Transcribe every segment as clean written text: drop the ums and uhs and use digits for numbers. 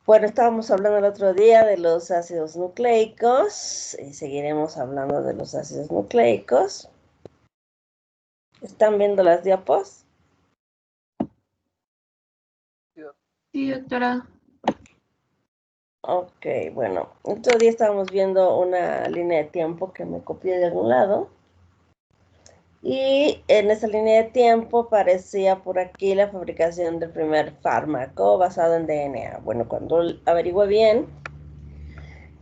Bueno, estábamos hablando el otro día de los ácidos nucleicos y seguiremos hablando de los ácidos nucleicos. ¿Están viendo las diapos? Sí, doctora. Ok, bueno, el otro día estábamos viendo una línea de tiempo que me copié de algún lado. Y en esa línea de tiempo aparecía por aquí la fabricación del primer fármaco basado en DNA. Bueno, cuando averigüé bien,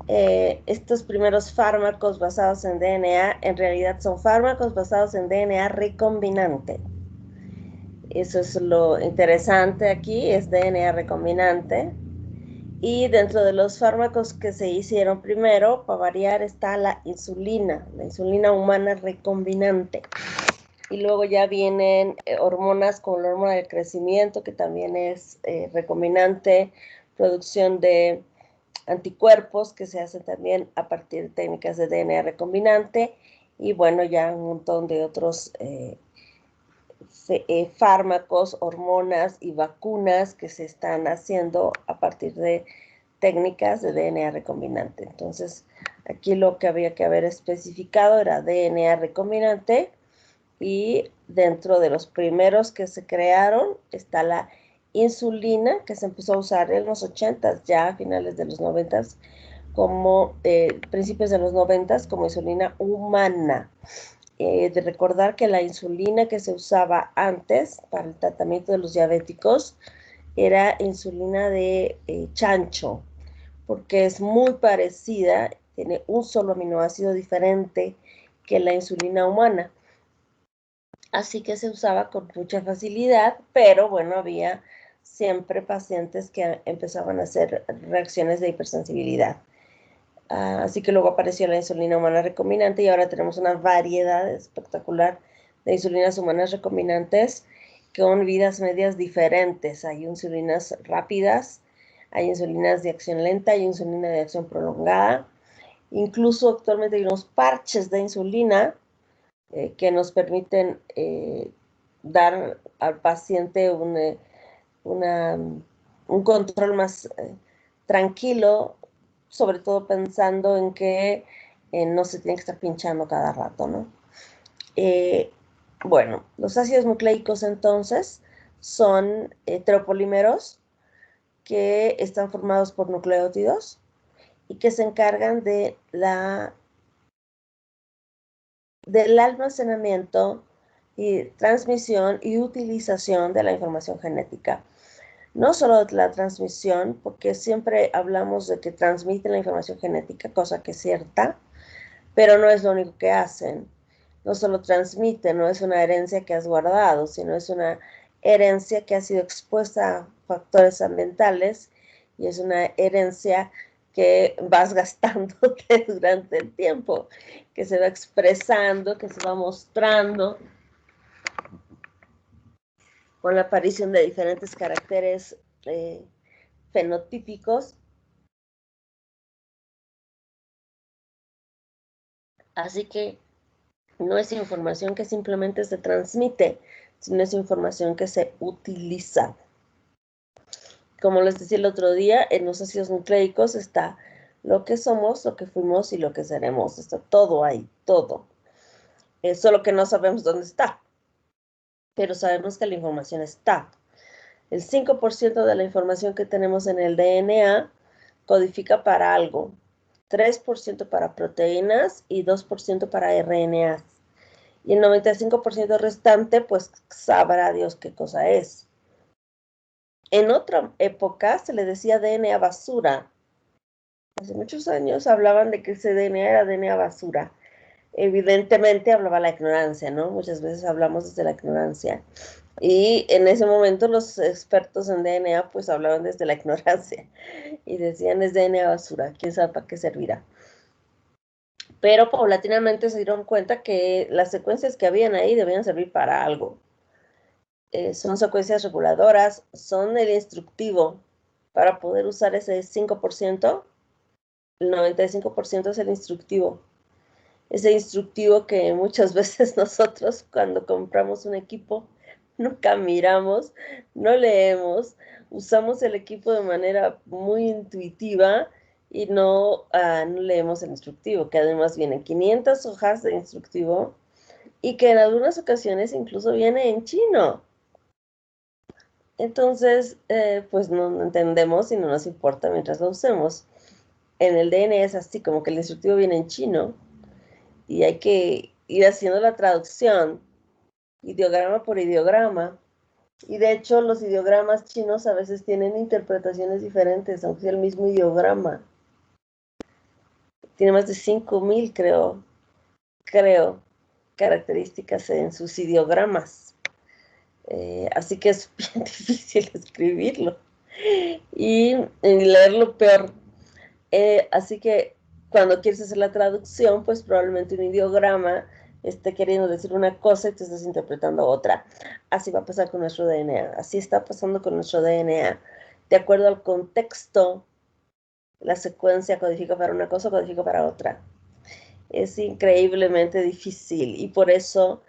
estos primeros fármacos basados en DNA en realidad son fármacos basados en DNA recombinante. Eso es lo interesante aquí, es DNA recombinante. Y dentro de los fármacos que se hicieron primero, para variar, está la insulina humana recombinante. Y luego ya vienen hormonas como la hormona del crecimiento, que también es recombinante, producción de anticuerpos que se hacen también a partir de técnicas de DNA recombinante, y bueno, ya un montón de otros fármacos, hormonas y vacunas que se están haciendo a partir de técnicas de DNA recombinante. Entonces, aquí lo que había que haber especificado era DNA recombinante, y dentro de los primeros que se crearon está la insulina, que se empezó a usar en los 80s, ya a finales de los 90s, como principios de los 90s, como insulina humana. De recordar que la insulina que se usaba antes para el tratamiento de los diabéticos era insulina de chancho, porque es muy parecida, tiene un solo aminoácido diferente que la insulina humana. Así que se usaba con mucha facilidad, pero bueno, había siempre pacientes que empezaban a hacer reacciones de hipersensibilidad. Así que luego apareció la insulina humana recombinante y ahora tenemos una variedad espectacular de insulinas humanas recombinantes con vidas medias diferentes. Hay insulinas rápidas, hay insulinas de acción lenta, hay insulina de acción prolongada. Incluso actualmente hay unos parches de insulina que nos permiten dar al paciente un control más tranquilo, sobre todo pensando en que no se tiene que estar pinchando cada rato, ¿no? Eh, bueno, los ácidos nucleicos entonces son heteropolímeros que están formados por nucleótidos y que se encargan del almacenamiento y transmisión y utilización de la información genética. No solo de la transmisión, porque siempre hablamos de que transmiten la información genética, cosa que es cierta, pero no es lo único que hacen. No solo transmiten, no es una herencia que has guardado, sino es una herencia que ha sido expuesta a factores ambientales y es una herencia que vas gastándote durante el tiempo, que se va expresando, que se va mostrando con la aparición de diferentes caracteres fenotípicos. Así que no es información que simplemente se transmite, sino es información que se utiliza. Como les decía el otro día, en los ácidos nucleicos está lo que somos, lo que fuimos y lo que seremos. Está todo ahí, todo. Solo que no sabemos dónde está, pero sabemos que la información está. El 5% de la información que tenemos en el DNA codifica para algo, 3% para proteínas y 2% para RNA. Y el 95% restante, pues sabrá Dios qué cosa es. En otra época se le decía DNA basura. Hace muchos años hablaban de que ese DNA era DNA basura. Evidentemente hablaba la ignorancia, ¿no? Muchas veces hablamos desde la ignorancia. Y en ese momento los expertos en DNA pues hablaban desde la ignorancia y decían es DNA basura, quién sabe para qué servirá. Pero paulatinamente se dieron cuenta que las secuencias que habían ahí debían servir para algo. Son secuencias reguladoras, son el instructivo para poder usar ese 5%, el 95% es el instructivo. Ese instructivo que muchas veces nosotros cuando compramos un equipo nunca miramos, no leemos, usamos el equipo de manera muy intuitiva y no leemos el instructivo, que además vienen 500 hojas de instructivo y que en algunas ocasiones incluso viene en chino. Entonces, pues no entendemos y no nos importa mientras lo usemos. En el DN es así, como que el instructivo viene en chino y hay que ir haciendo la traducción, ideograma por ideograma. Y de hecho, los ideogramas chinos a veces tienen interpretaciones diferentes, aunque sea el mismo ideograma. Tiene más de 5000, creo, características en sus ideogramas. Así que es bien difícil escribirlo y leerlo peor. Así que cuando quieres hacer la traducción, pues probablemente un ideograma esté queriendo decir una cosa y te estás interpretando otra. Así va a pasar con nuestro DNA. Así está pasando con nuestro DNA. De acuerdo al contexto, la secuencia codifica para una cosa, codifica para otra. Es increíblemente difícil y por eso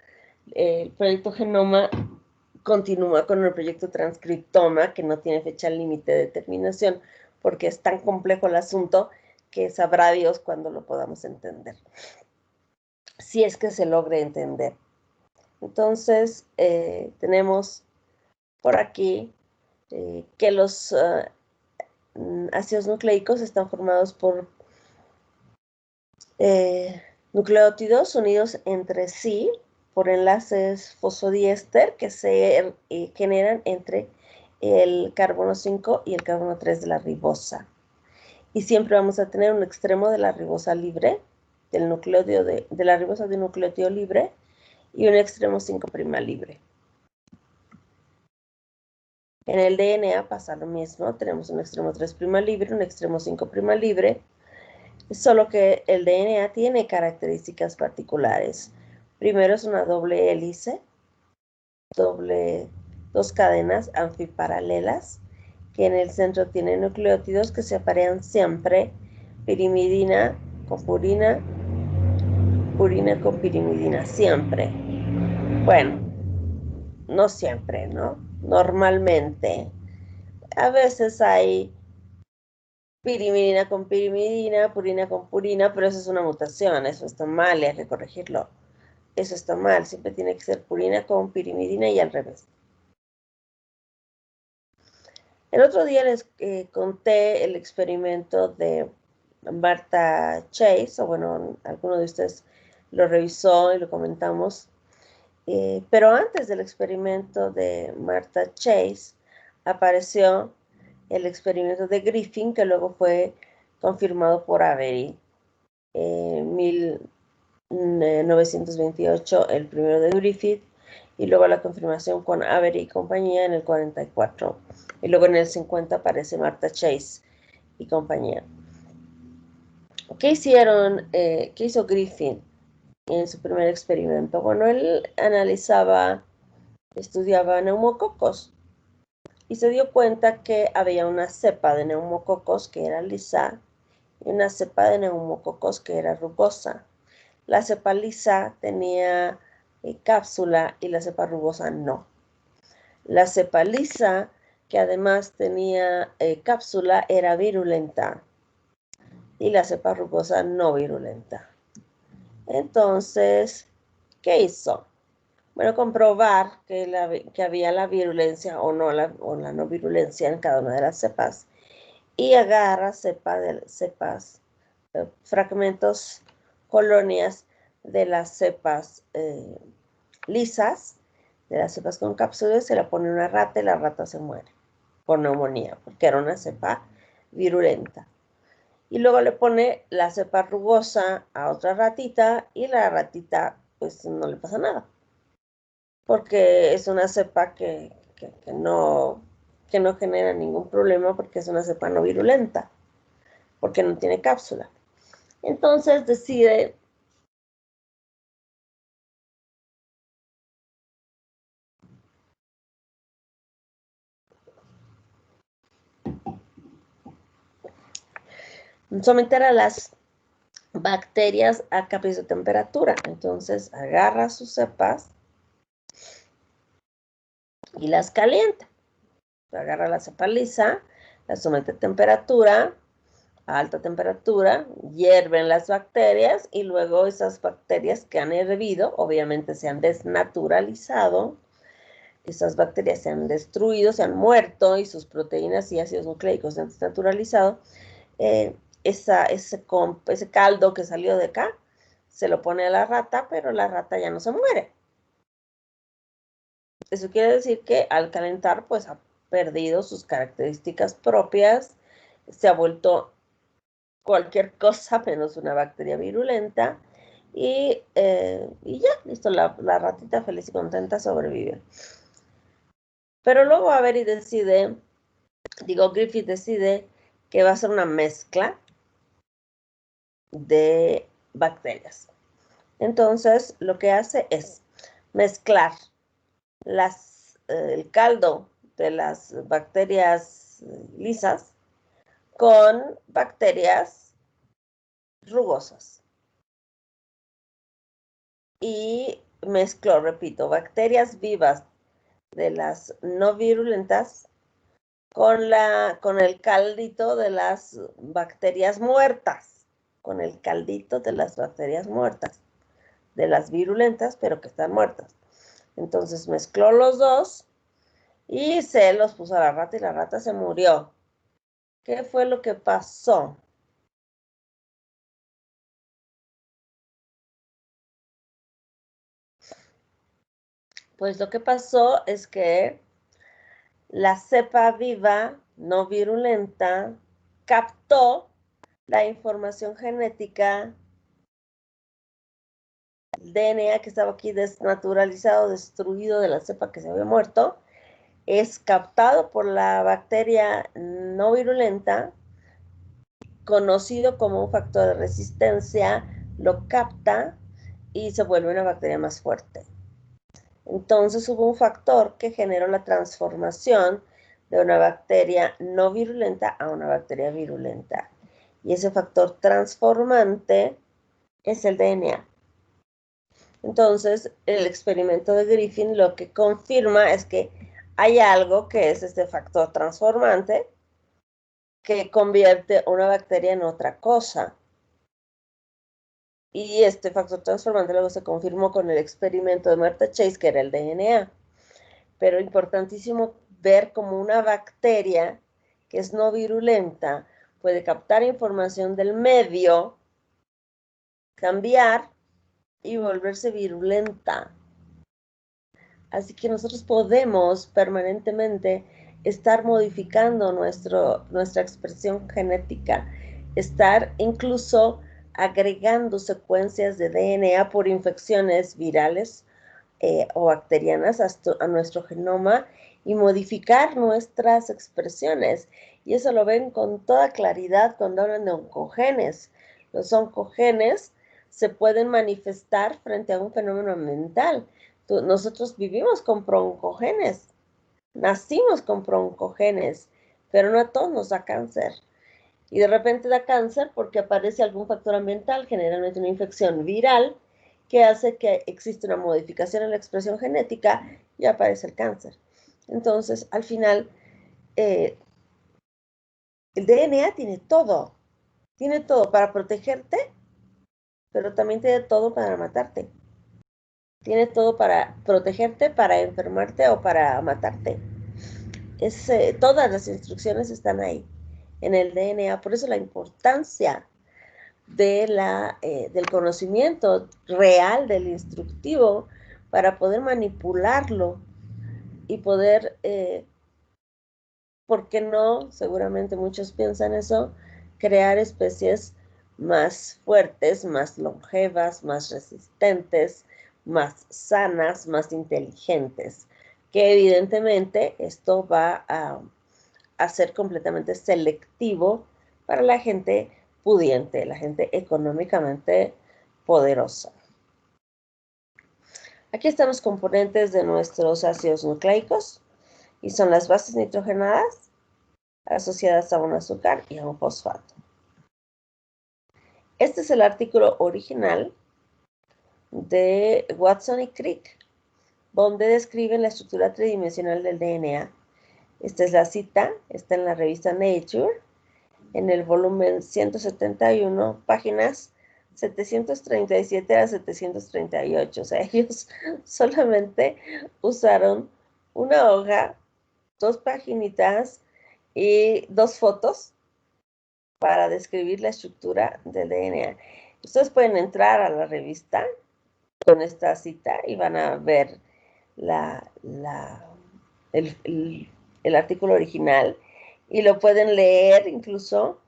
el proyecto Genoma continúa con el proyecto Transcriptoma, que no tiene fecha límite de terminación, porque es tan complejo el asunto que sabrá Dios cuándo lo podamos entender. Si es que se logre entender. Entonces, tenemos por aquí que los ácidos nucleicos están formados por nucleótidos unidos entre sí por enlaces fosfodiéster que se generan entre el carbono 5 y el carbono 3 de la ribosa. Y siempre vamos a tener un extremo de la ribosa libre, del nucleótido de la ribosa de un nucleótido libre, y un extremo 5' libre. En el DNA pasa lo mismo, tenemos un extremo 3' libre, un extremo 5' libre, solo que el DNA tiene características particulares. Primero es una doble hélice, dos cadenas anfiparalelas, que en el centro tiene nucleótidos que se aparean siempre, pirimidina con purina, purina con pirimidina, siempre. Bueno, no siempre, ¿no? Normalmente. A veces hay pirimidina con pirimidina, purina con purina, pero eso es una mutación, eso está mal y hay que corregirlo. Eso está mal, siempre tiene que ser purina con pirimidina y al revés. El otro día les conté el experimento de Martha Chase, o bueno, alguno de ustedes lo revisó y lo comentamos, pero antes del experimento de Martha Chase apareció el experimento de Griffin, que luego fue confirmado por Avery. En 1928, el primero de Griffith, y luego la confirmación con Avery y compañía en el 44. Y luego en el 50 aparece Martha Chase y compañía. ¿Qué hicieron? ¿Qué hizo Griffin en su primer experimento? Bueno, él estudiaba neumococos y se dio cuenta que había una cepa de neumococos que era lisa y una cepa de neumococos que era rugosa. La cepa lisa tenía cápsula y la cepa rugosa no. La cepa lisa, que además tenía cápsula, era virulenta y la cepa rugosa no virulenta. Entonces, ¿qué hizo? Bueno, comprobar que había la virulencia o la no virulencia en cada una de las cepas y agarra cepas, fragmentos, colonias de las cepas lisas, de las cepas con cápsulas, se la pone una rata y la rata se muere por neumonía, porque era una cepa virulenta. Y luego le pone la cepa rugosa a otra ratita y la ratita pues no le pasa nada, porque es una cepa que no genera ningún problema porque es una cepa no virulenta, porque no tiene cápsula. Entonces decide someter a las bacterias a cambios de temperatura. Entonces agarra sus cepas y las calienta. Agarra la cepa lisa, la somete a temperatura, a alta temperatura, hierven las bacterias y luego esas bacterias que han hervido, obviamente se han desnaturalizado, esas bacterias se han destruido, se han muerto y sus proteínas y ácidos nucleicos se han desnaturalizado. Ese caldo que salió de acá se lo pone a la rata, pero la rata ya no se muere. Eso quiere decir que al calentar, pues ha perdido sus características propias, se ha vuelto cualquier cosa menos una bacteria virulenta y ya, listo, la ratita feliz y contenta sobrevive. Pero luego a ver y decide, Griffith decide que va a ser una mezcla de bacterias. Entonces, lo que hace es mezclar el caldo de las bacterias lisas con bacterias rugosas. Y mezcló, repito, bacterias vivas de las no virulentas con el caldito de las bacterias muertas, con el caldito de las bacterias muertas, de las virulentas, pero que están muertas. Entonces mezcló los dos y se los puso a la rata y la rata se murió. ¿Qué fue lo que pasó? Pues lo que pasó es que la cepa viva, no virulenta, captó la información genética, el DNA que estaba aquí desnaturalizado, destruido de la cepa que se había muerto, es captado por la bacteria no virulenta, conocido como un factor de resistencia, lo capta y se vuelve una bacteria más fuerte. Entonces hubo un factor que generó la transformación de una bacteria no virulenta a una bacteria virulenta. Y ese factor transformante es el DNA. Entonces, el experimento de Griffin lo que confirma es que hay algo que es este factor transformante que convierte una bacteria en otra cosa. Y este factor transformante luego se confirmó con el experimento de Martha Chase, que era el DNA. Pero importantísimo ver cómo una bacteria que es no virulenta puede captar información del medio, cambiar y volverse virulenta. Así que nosotros podemos permanentemente estar modificando nuestra expresión genética, estar incluso agregando secuencias de DNA por infecciones virales o bacterianas a nuestro genoma y modificar nuestras expresiones. Y eso lo ven con toda claridad cuando hablan de oncogenes. Los oncogenes se pueden manifestar frente a un fenómeno ambiental. Nosotros vivimos con broncogenes, nacimos con broncogenes, pero no a todos nos da cáncer. Y de repente da cáncer porque aparece algún factor ambiental, generalmente una infección viral, que hace que existe una modificación en la expresión genética y aparece el cáncer. Entonces, al final, el DNA tiene todo para protegerte, pero también tiene todo para matarte. Tiene todo para protegerte, para enfermarte o para matarte. Todas las instrucciones están ahí, en el DNA. Por eso la importancia del conocimiento real del instructivo para poder manipularlo y poder, ¿por qué no? Seguramente muchos piensan eso, crear especies más fuertes, más longevas, más resistentes, más sanas, más inteligentes, que evidentemente esto va a ser completamente selectivo para la gente pudiente, la gente económicamente poderosa. Aquí están los componentes de nuestros ácidos nucleicos y son las bases nitrogenadas asociadas a un azúcar y a un fosfato. Este es el artículo original de Watson y Crick. donde describen la estructura tridimensional del DNA. Esta es la cita, está en la revista Nature, en el volumen 171, páginas 737 a 738. O sea, ellos solamente usaron una hoja, 2 paginitas y 2 fotos para describir la estructura del DNA. Ustedes pueden entrar a la revista con esta cita y van a ver el artículo original y lo pueden leer incluso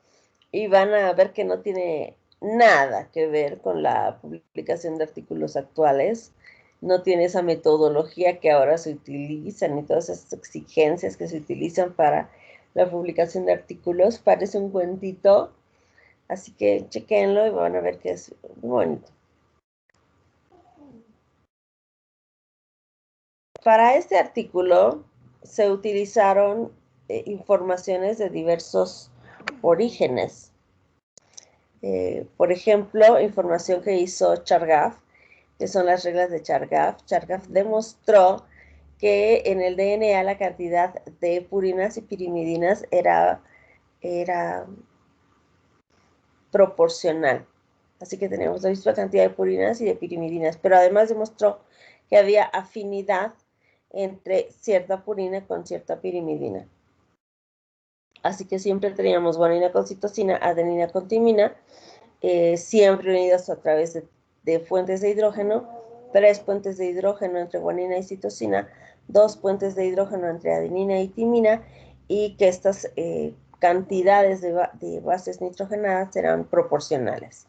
y van a ver que no tiene nada que ver con la publicación de artículos actuales, no tiene esa metodología que ahora se utilizan y todas esas exigencias que se utilizan para la publicación de artículos. Parece un cuentito, así que chequenlo y van a ver que es muy bonito. Para este artículo se utilizaron informaciones de diversos orígenes. Por ejemplo, información que hizo Chargaff, que son las reglas de Chargaff. Chargaff demostró que en el DNA la cantidad de purinas y pirimidinas era proporcional. Así que tenemos la misma cantidad de purinas y de pirimidinas, pero además demostró que había afinidad entre cierta purina con cierta pirimidina. Así que siempre teníamos guanina con citosina, adenina con timina, siempre unidas a través de fuentes de hidrógeno, 3 puentes de hidrógeno entre guanina y citosina, 2 puentes de hidrógeno entre adenina y timina, y que estas cantidades de bases nitrogenadas eran proporcionales.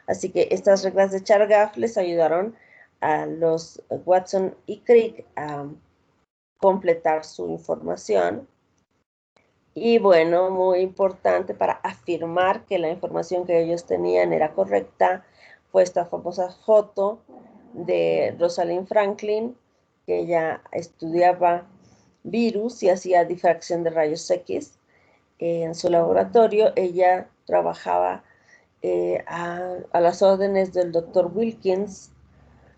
Así que estas reglas de Chargaff les ayudaron a los Watson y Crick a completar su información. Y bueno, muy importante para afirmar que la información que ellos tenían era correcta, fue esta famosa foto de Rosalind Franklin, que ella estudiaba virus y hacía difracción de rayos X en su laboratorio. Ella trabajaba a las órdenes del doctor Wilkins.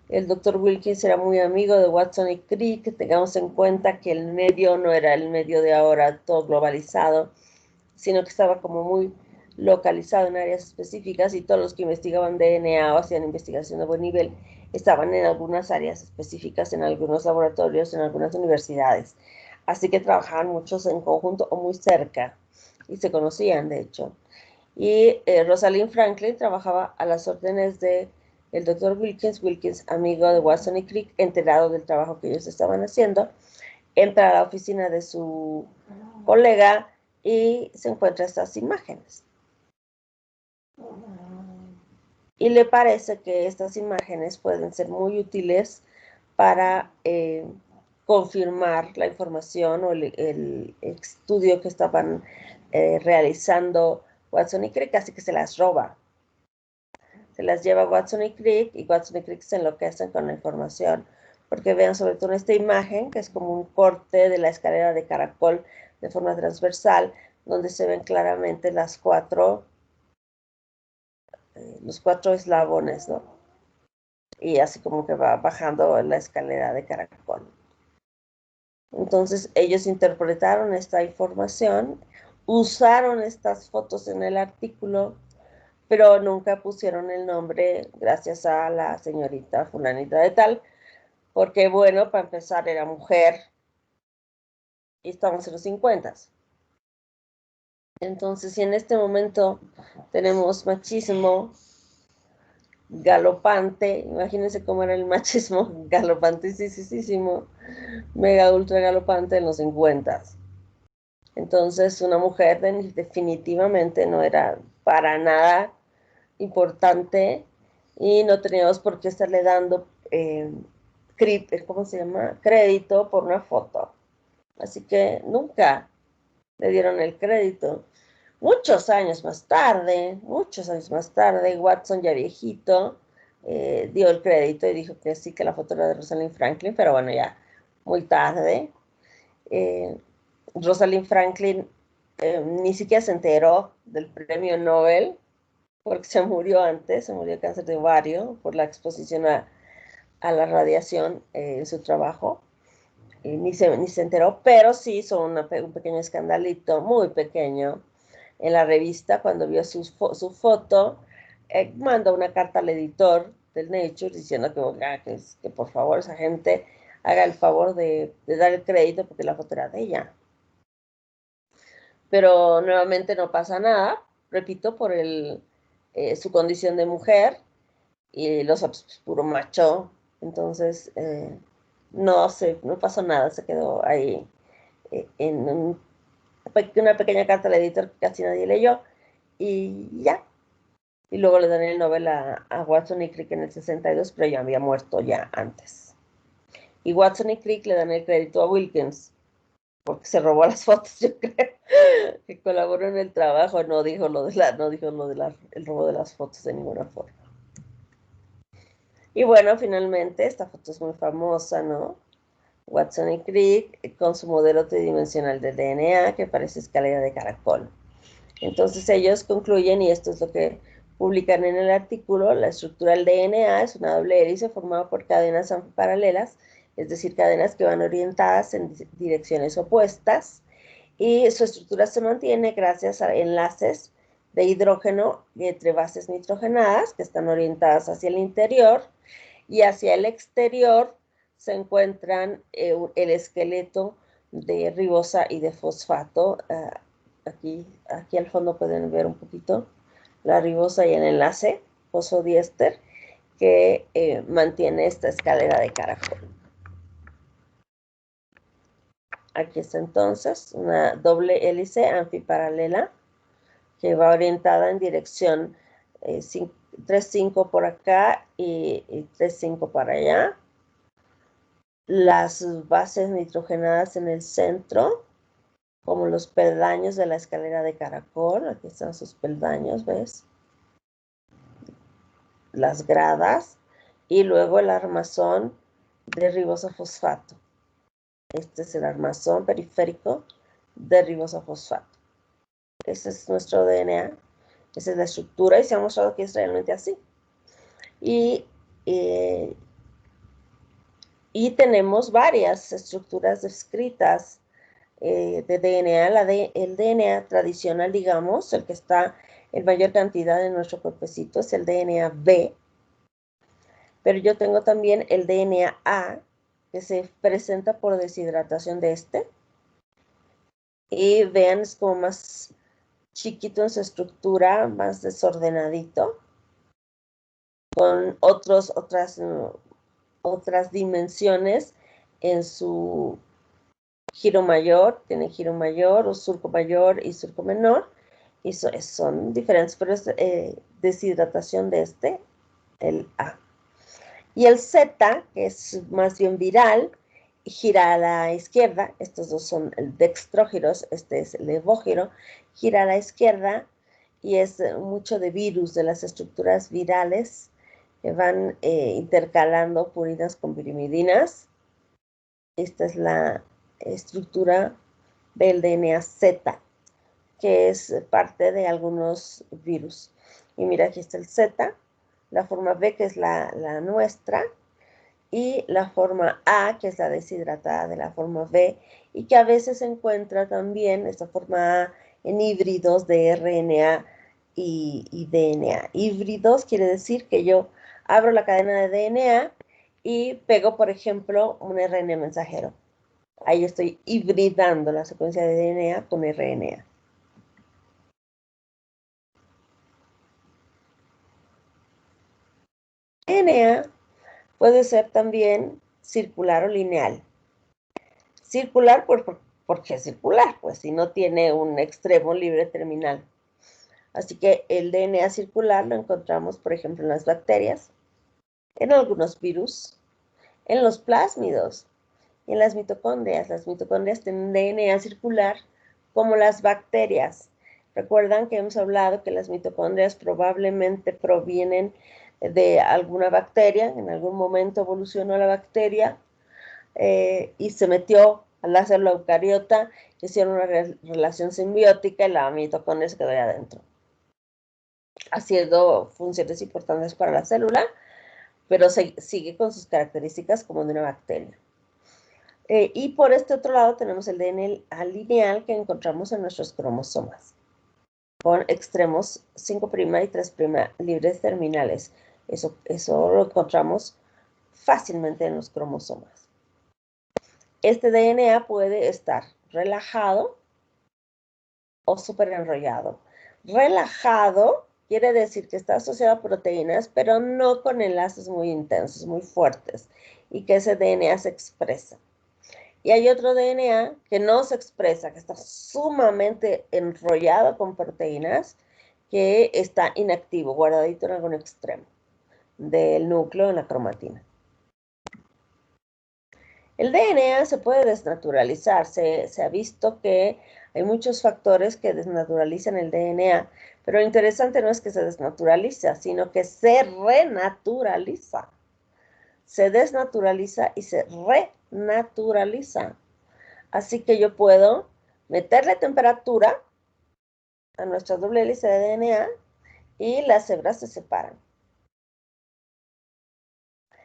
El doctor Wilkins era muy amigo de Watson y Crick. Tengamos en cuenta que el medio no era el medio de ahora, todo globalizado, sino que estaba como muy localizado en áreas específicas, y todos los que investigaban DNA o hacían investigación de buen nivel estaban en algunas áreas específicas, en algunos laboratorios, en algunas universidades. Así que trabajaban muchos en conjunto o muy cerca y se conocían, de hecho. Y Rosalind Franklin trabajaba a las órdenes de el doctor Wilkins, amigo de Watson y Crick, enterado del trabajo que ellos estaban haciendo, entra a la oficina de su colega y se encuentra estas imágenes. Y le parece que estas imágenes pueden ser muy útiles para confirmar la información o el estudio que estaban realizando Watson y Crick, así que se las roba. Se las lleva Watson y Crick se enloquecen con la información, porque vean sobre todo esta imagen, que es como un corte de la escalera de caracol de forma transversal, donde se ven claramente los 4 eslabones, ¿no? Y así como que va bajando la escalera de caracol. Entonces ellos interpretaron esta información, usaron estas fotos en el artículo, pero nunca pusieron el nombre gracias a la señorita fulanita de tal, porque bueno, para empezar era mujer y estamos en los 50. Entonces, si en este momento tenemos machismo galopante, imagínense cómo era el machismo galopantísimo, mega ultra galopante en los 50. Entonces, una mujer definitivamente no era para nada importante y no teníamos por qué estarle dando ¿cómo se llama? Crédito por una foto. Así que nunca le dieron el crédito. Muchos años más tarde, Watson, ya viejito, dio el crédito y dijo que sí, que la foto era de Rosalind Franklin, pero bueno, ya muy tarde. Rosalind Franklin ni siquiera se enteró del premio Nobel, porque se murió antes, se murió de cáncer de ovario por la exposición a a la radiación en su trabajo. Y ni se enteró, pero sí hizo un pequeño escandalito, muy pequeño, en la revista cuando vio su foto. Mandó una carta al editor del Nature diciendo que por favor esa gente haga el favor de dar el crédito porque la foto era de ella. Pero nuevamente no pasa nada, repito, por su condición de mujer, y los pues, puro macho. Entonces, no pasó nada, se quedó ahí en una pequeña carta al editor que casi nadie leyó, y ya. Y luego le dan el Nobel a Watson y Crick en el 62, pero ya había muerto ya antes. Y Watson y Crick le dan el crédito a Wilkins, porque se robó las fotos, yo creo, que colaboró en el trabajo. No dijo lo de el robo de las fotos de ninguna forma. Y bueno, finalmente, esta foto es muy famosa, ¿no? Watson y Crick con su modelo tridimensional de DNA que parece escalera de caracol. Entonces ellos concluyen, y esto es lo que publican en el artículo: la estructura del DNA es una doble hélice formada por cadenas antiparalelas, es decir, cadenas que van orientadas en direcciones opuestas, y su estructura se mantiene gracias a enlaces de hidrógeno entre bases nitrogenadas que están orientadas hacia el interior, y hacia el exterior se encuentran el esqueleto de ribosa y de fosfato. Aquí al fondo pueden ver un poquito la ribosa y el enlace fosfodiéster que mantiene esta escalera de caracol. Aquí está entonces una doble hélice anfiparalela que va orientada en dirección 3,5 por acá y 3,5 para allá. Las bases nitrogenadas en el centro, como los peldaños de la escalera de caracol. Aquí están sus peldaños, ¿ves? Las gradas, y luego el armazón de ribosofosfato. Este es el armazón periférico de ribosofosfato. Ese es nuestro DNA, esa es la estructura, y se ha mostrado que es realmente así. Y tenemos varias estructuras descritas de DNA. El DNA tradicional, digamos, el que está en mayor cantidad en nuestro cuerpecito, es el DNA B. Pero yo tengo también el DNA A, que se presenta por deshidratación de este. Y vean, es como más chiquito en su estructura, más desordenadito, con otras dimensiones en su giro mayor. Tiene giro mayor o surco mayor y surco menor, y son diferentes, pero es deshidratación de este, el A. Y el Z, que es más bien viral, gira a la izquierda. Estos dos son el dextrógiros, este es el levógiro, gira a la izquierda, y es mucho de virus, de las estructuras virales que van intercalando purinas con pirimidinas. Esta es la estructura del DNA Z, que es parte de algunos virus. Y mira, aquí está el Z, la forma B, que es la nuestra, y la forma A, que es la deshidratada de la forma B, y que a veces se encuentra también esta forma A en híbridos de RNA y DNA. Híbridos quiere decir que yo abro la cadena de DNA y pego, por ejemplo, un RNA mensajero. Ahí estoy hibridando la secuencia de DNA con RNA. DNA puede ser también circular o lineal. Circular, porque es circular, pues si no tiene un extremo libre terminal. Así que el DNA circular lo encontramos, por ejemplo, en las bacterias, en algunos virus, en los plásmidos y en las mitocondrias. Las mitocondrias tienen DNA circular como las bacterias. Recuerdan que hemos hablado que las mitocondrias probablemente provienen de alguna bacteria. En algún momento evolucionó la bacteria y se metió a la célula eucariota, hicieron una relación simbiótica y la mitocondria se quedó ahí adentro, haciendo funciones importantes para la célula, pero sigue con sus características como de una bacteria. Y por este otro lado tenemos el DNA lineal que encontramos en nuestros cromosomas, con extremos 5' y 3' libres terminales. Eso lo encontramos fácilmente en los cromosomas. Este DNA puede estar relajado o súper enrollado. Relajado quiere decir que está asociado a proteínas, pero no con enlaces muy intensos, muy fuertes, y que ese DNA se expresa. Y hay otro DNA que no se expresa, que está sumamente enrollado con proteínas, que está inactivo, guardadito en algún extremo del núcleo en la cromatina. El DNA se puede desnaturalizar. Se ha visto que hay muchos factores que desnaturalizan el DNA, pero lo interesante no es que se desnaturaliza, sino que se renaturaliza. Se desnaturaliza y se renaturaliza. Así que yo puedo meterle temperatura a nuestra doble hélice de DNA y las hebras se separan.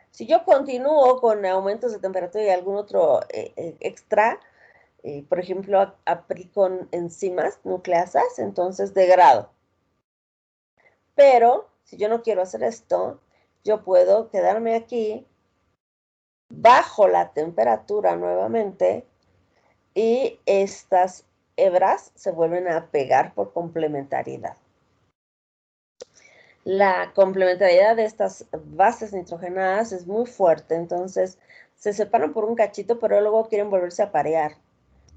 Si yo continúo con aumentos de temperatura y algún otro extra, por ejemplo, aplico enzimas nucleasas, entonces degrado. Pero si yo no quiero hacer esto, yo puedo quedarme aquí, bajo la temperatura nuevamente, y estas hebras se vuelven a pegar por complementariedad. La complementariedad de estas bases nitrogenadas es muy fuerte, entonces se separan por un cachito, pero luego quieren volverse a parear.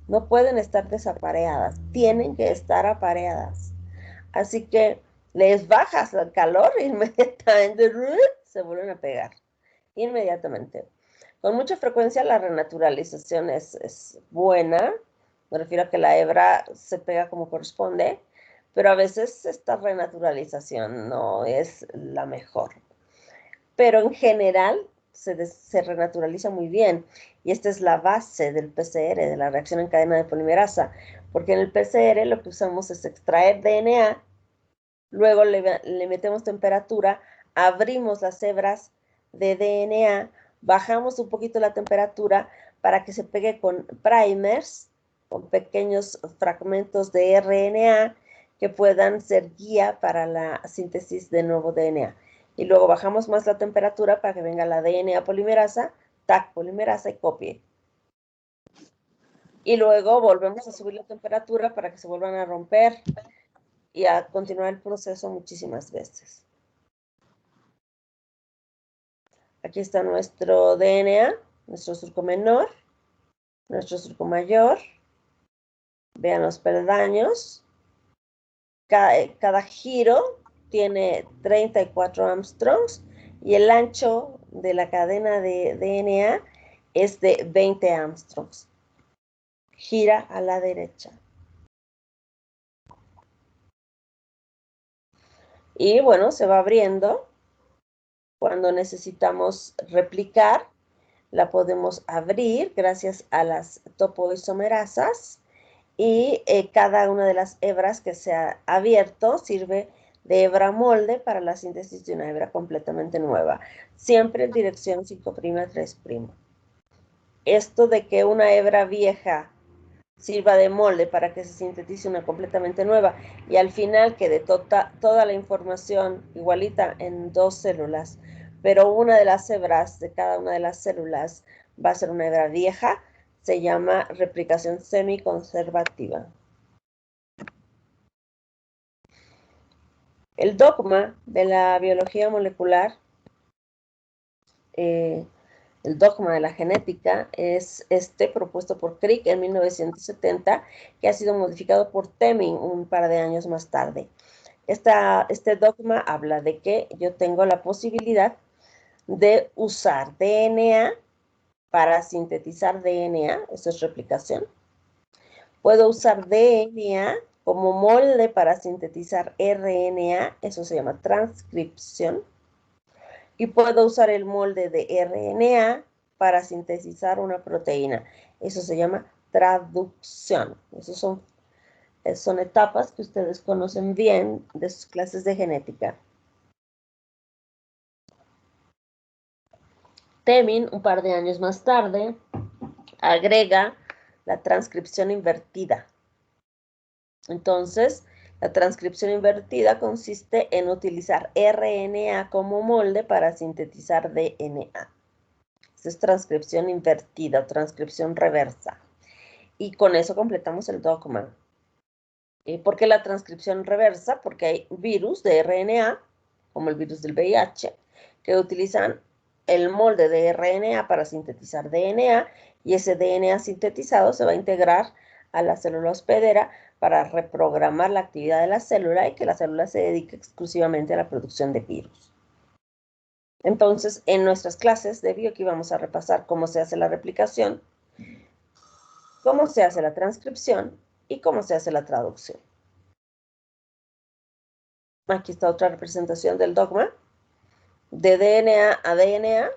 No pueden estar desapareadas, tienen que estar apareadas. Así que les bajas el calor e inmediatamente se vuelven a pegar. Inmediatamente. Con mucha frecuencia la renaturalización es buena. Me refiero a que la hebra se pega como corresponde, pero a veces esta renaturalización no es la mejor. Pero en general se renaturaliza muy bien. Y esta es la base del PCR, de la reacción en cadena de polimerasa, porque en el PCR lo que usamos es extraer DNA, luego le metemos temperatura, abrimos las hebras de DNA, bajamos un poquito la temperatura para que se pegue con primers, con pequeños fragmentos de RNA que puedan ser guía para la síntesis de nuevo DNA. Y luego bajamos más la temperatura para que venga la DNA polimerasa, TAC polimerasa y copie. Y luego volvemos a subir la temperatura para que se vuelvan a romper y a continuar el proceso muchísimas veces. Aquí está nuestro DNA, nuestro surco menor, nuestro surco mayor. Vean los peldaños. Cada giro tiene 34 Armstrongs y el ancho de la cadena de DNA es de 20 Armstrongs. Gira a la derecha. Y bueno, se va abriendo. Cuando necesitamos replicar, la podemos abrir gracias a las topoisomerasas y cada una de las hebras que se ha abierto sirve de hebra molde para la síntesis de una hebra completamente nueva, siempre en dirección 5', 3'. Esto de que una hebra vieja sirva de molde para que se sintetice una completamente nueva y al final quede toda la información igualita en dos células, pero una de las hebras de cada una de las células va a ser una hebra vieja, se llama replicación semiconservativa. El dogma de la biología molecular, el dogma de la genética, es este propuesto por Crick en 1970, que ha sido modificado por Teming un par de años más tarde. Este dogma habla de que yo tengo la posibilidad de usar DNA para sintetizar DNA, eso es replicación. Puedo usar DNA como molde para sintetizar RNA, eso se llama transcripción. Y puedo usar el molde de RNA para sintetizar una proteína, eso se llama traducción. Esas son etapas que ustedes conocen bien de sus clases de genética. Temin, un par de años más tarde, agrega la transcripción invertida. Entonces, la transcripción invertida consiste en utilizar RNA como molde para sintetizar DNA. Esa es transcripción invertida o transcripción reversa. Y con eso completamos el dogma. ¿Por qué la transcripción reversa? Porque hay virus de RNA, como el virus del VIH, que utilizan el molde de RNA para sintetizar DNA, y ese DNA sintetizado se va a integrar a la célula hospedera para reprogramar la actividad de la célula y que la célula se dedique exclusivamente a la producción de virus. Entonces, en nuestras clases de bioquímica vamos a repasar cómo se hace la replicación, cómo se hace la transcripción y cómo se hace la traducción. Aquí está otra representación del dogma. De DNA a DNA,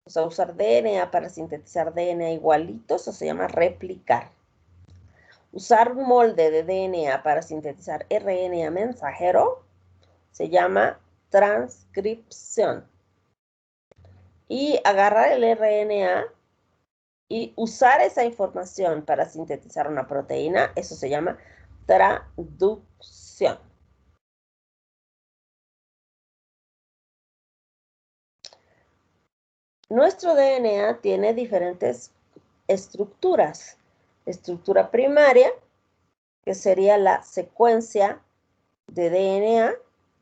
o sea, usar DNA para sintetizar DNA igualito, eso se llama replicar. Usar un molde de DNA para sintetizar RNA mensajero se llama transcripción. Y agarrar el RNA y usar esa información para sintetizar una proteína, eso se llama traducción. Nuestro DNA tiene diferentes estructuras. Estructura primaria, que sería la secuencia de DNA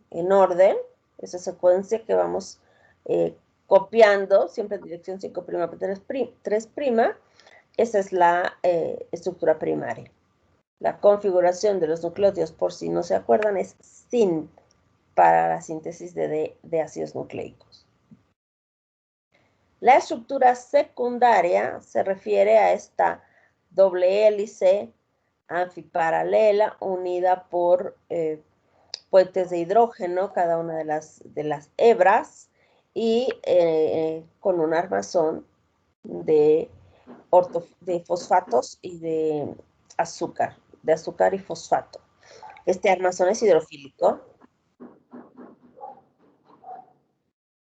en orden, esa secuencia que vamos copiando, siempre en dirección 5' 3', esa es la estructura primaria. La configuración de los nucleótidos, por si no se acuerdan, es SYN para la síntesis de ácidos nucleicos. La estructura secundaria se refiere a esta doble hélice anfiparalela unida por puentes de hidrógeno, cada una de las hebras, y con un armazón de fosfatos y de azúcar y fosfato. Este armazón es hidrofílico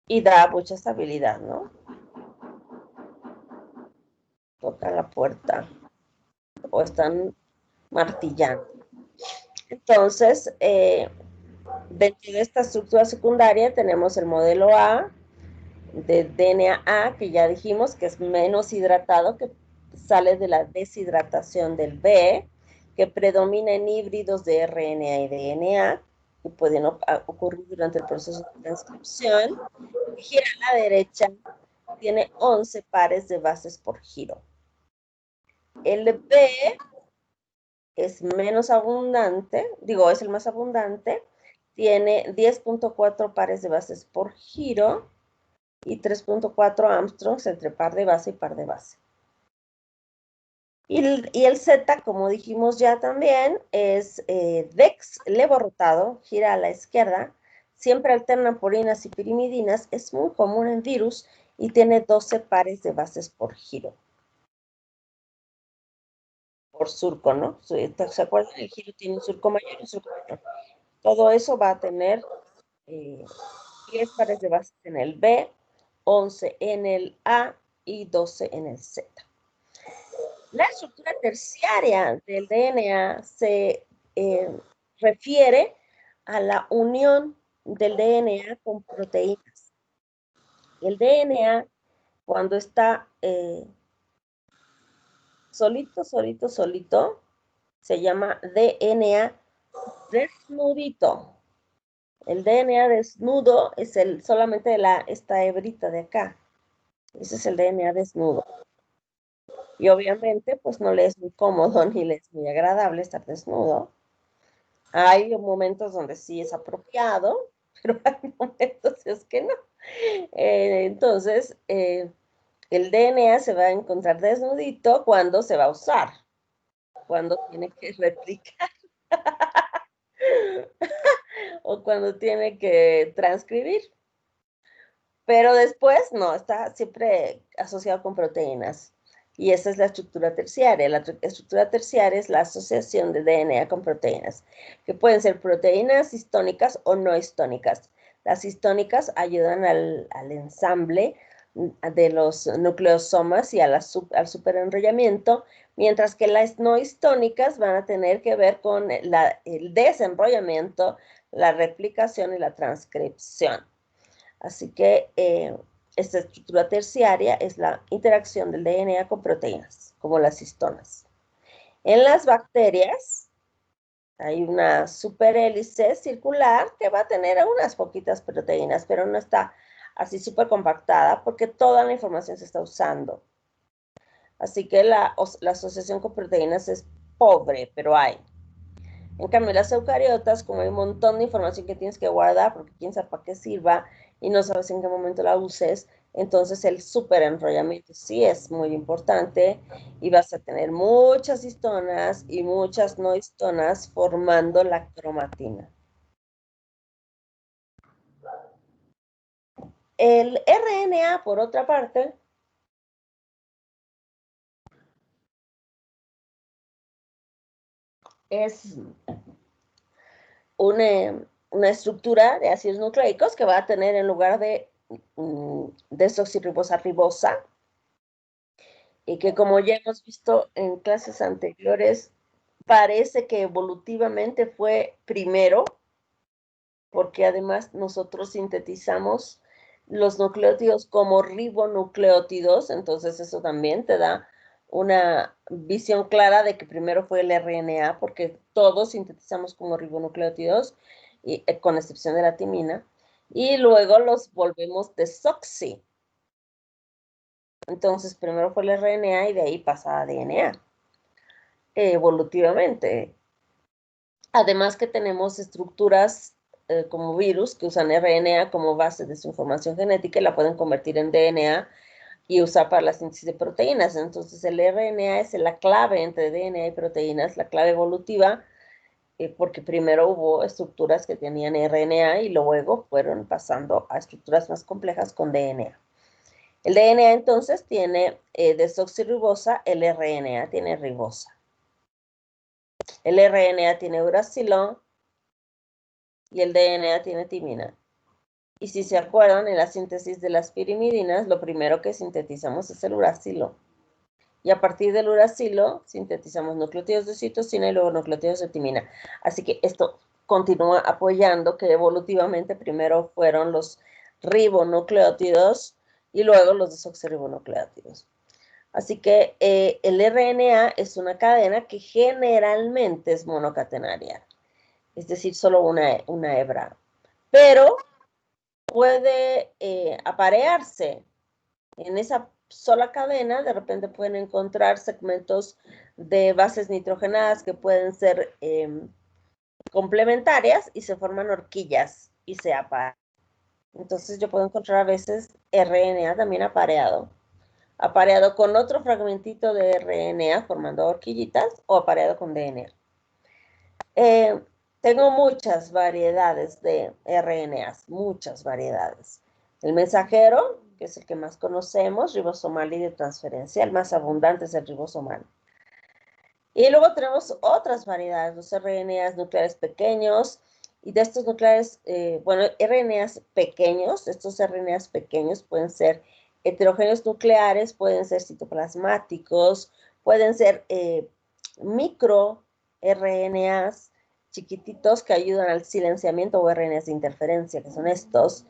y da mucha estabilidad, ¿no? Tocan la puerta o están martillando. Entonces, dentro de esta estructura secundaria tenemos el modelo A de DNA, que ya dijimos que es menos hidratado, que sale de la deshidratación del B, que predomina en híbridos de RNA y DNA, que pueden ocurrir durante el proceso de transcripción. Gira a la derecha, tiene 11 pares de bases por giro. El B es menos abundante, es el más abundante, tiene 10.4 pares de bases por giro y 3.4 Armstrongs entre par de base y par de base. Y el Z, como dijimos ya también, es DEX, levorotado, gira a la izquierda, siempre alternan purinas y pirimidinas, es muy común en virus y tiene 12 pares de bases por giro. Por surco, ¿no? ¿Se acuerdan? El giro tiene un surco mayor y un surco menor. Todo eso va a tener 10 pares de bases en el B, 11 en el A y 12 en el Z. La estructura terciaria del DNA se refiere a la unión del DNA con proteínas. El DNA, cuando está solito, se llama DNA desnudito. El DNA desnudo es solamente esta hebrita de acá. Ese es el DNA desnudo. Y obviamente, pues no le es muy cómodo ni le es muy agradable estar desnudo. Hay momentos donde sí es apropiado, pero hay momentos en los que no. Entonces, el DNA se va a encontrar desnudito cuando se va a usar, cuando tiene que replicar o cuando tiene que transcribir. Pero después, no, está siempre asociado con proteínas. Y esa es la estructura terciaria. La estructura terciaria es la asociación de DNA con proteínas, que pueden ser proteínas histónicas o no histónicas. Las histónicas ayudan al ensamble de los nucleosomas y al superenrollamiento, mientras que las no histónicas van a tener que ver con el desenrollamiento, la replicación y la transcripción. Así que esta estructura terciaria es la interacción del DNA con proteínas, como las histonas. En las bacterias hay una superhélice circular que va a tener unas poquitas proteínas, pero no está así súper compactada porque toda la información se está usando. Así que la asociación con proteínas es pobre, pero hay. En cambio, las eucariotas, como hay un montón de información que tienes que guardar, porque quién sabe para qué sirva y no sabes en qué momento la uses, entonces el superenrollamiento sí es muy importante y vas a tener muchas histonas y muchas no histonas formando la cromatina. El RNA, por otra parte, es una estructura de ácidos nucleicos que va a tener en lugar de desoxirribosa ribosa, y que como ya hemos visto en clases anteriores, parece que evolutivamente fue primero, porque además nosotros sintetizamos los nucleótidos como ribonucleótidos, entonces eso también te da una visión clara de que primero fue el RNA, porque todos sintetizamos como ribonucleótidos, con excepción de la timina, y luego los volvemos desoxi. Entonces primero fue el RNA y de ahí pasa a DNA, evolutivamente. Además que tenemos estructuras como virus que usan RNA como base de su información genética y la pueden convertir en DNA y usar para la síntesis de proteínas. Entonces el RNA es la clave entre DNA y proteínas, la clave evolutiva, porque primero hubo estructuras que tenían RNA y luego fueron pasando a estructuras más complejas con DNA. El DNA entonces tiene desoxirribosa, el RNA tiene ribosa. El RNA tiene uracilo y el DNA tiene timina. Y si se acuerdan, en la síntesis de las pirimidinas, lo primero que sintetizamos es el uracilo. Y a partir del uracilo, sintetizamos nucleótidos de citosina y luego nucleótidos de timina. Así que esto continúa apoyando que evolutivamente primero fueron los ribonucleótidos y luego los desoxirribonucleótidos. Así que el RNA es una cadena que generalmente es monocatenaria, es decir, solo una hebra. Pero puede aparearse en esa sola cadena, de repente pueden encontrar segmentos de bases nitrogenadas que pueden ser complementarias y se forman horquillas y se aparean. Entonces yo puedo encontrar a veces RNA también apareado con otro fragmentito de RNA formando horquillitas o apareado con DNA. Tengo muchas variedades de RNAs, muchas variedades. El mensajero, que es el que más conocemos, ribosomal y de transferencia, el más abundante es el ribosomal. Y luego tenemos otras variedades, los RNAs nucleares pequeños, y de estos nucleares, RNAs pequeños, estos RNAs pequeños pueden ser heterogéneos nucleares, pueden ser citoplasmáticos, pueden ser micro RNAs chiquititos que ayudan al silenciamiento o RNAs de interferencia, que son estos.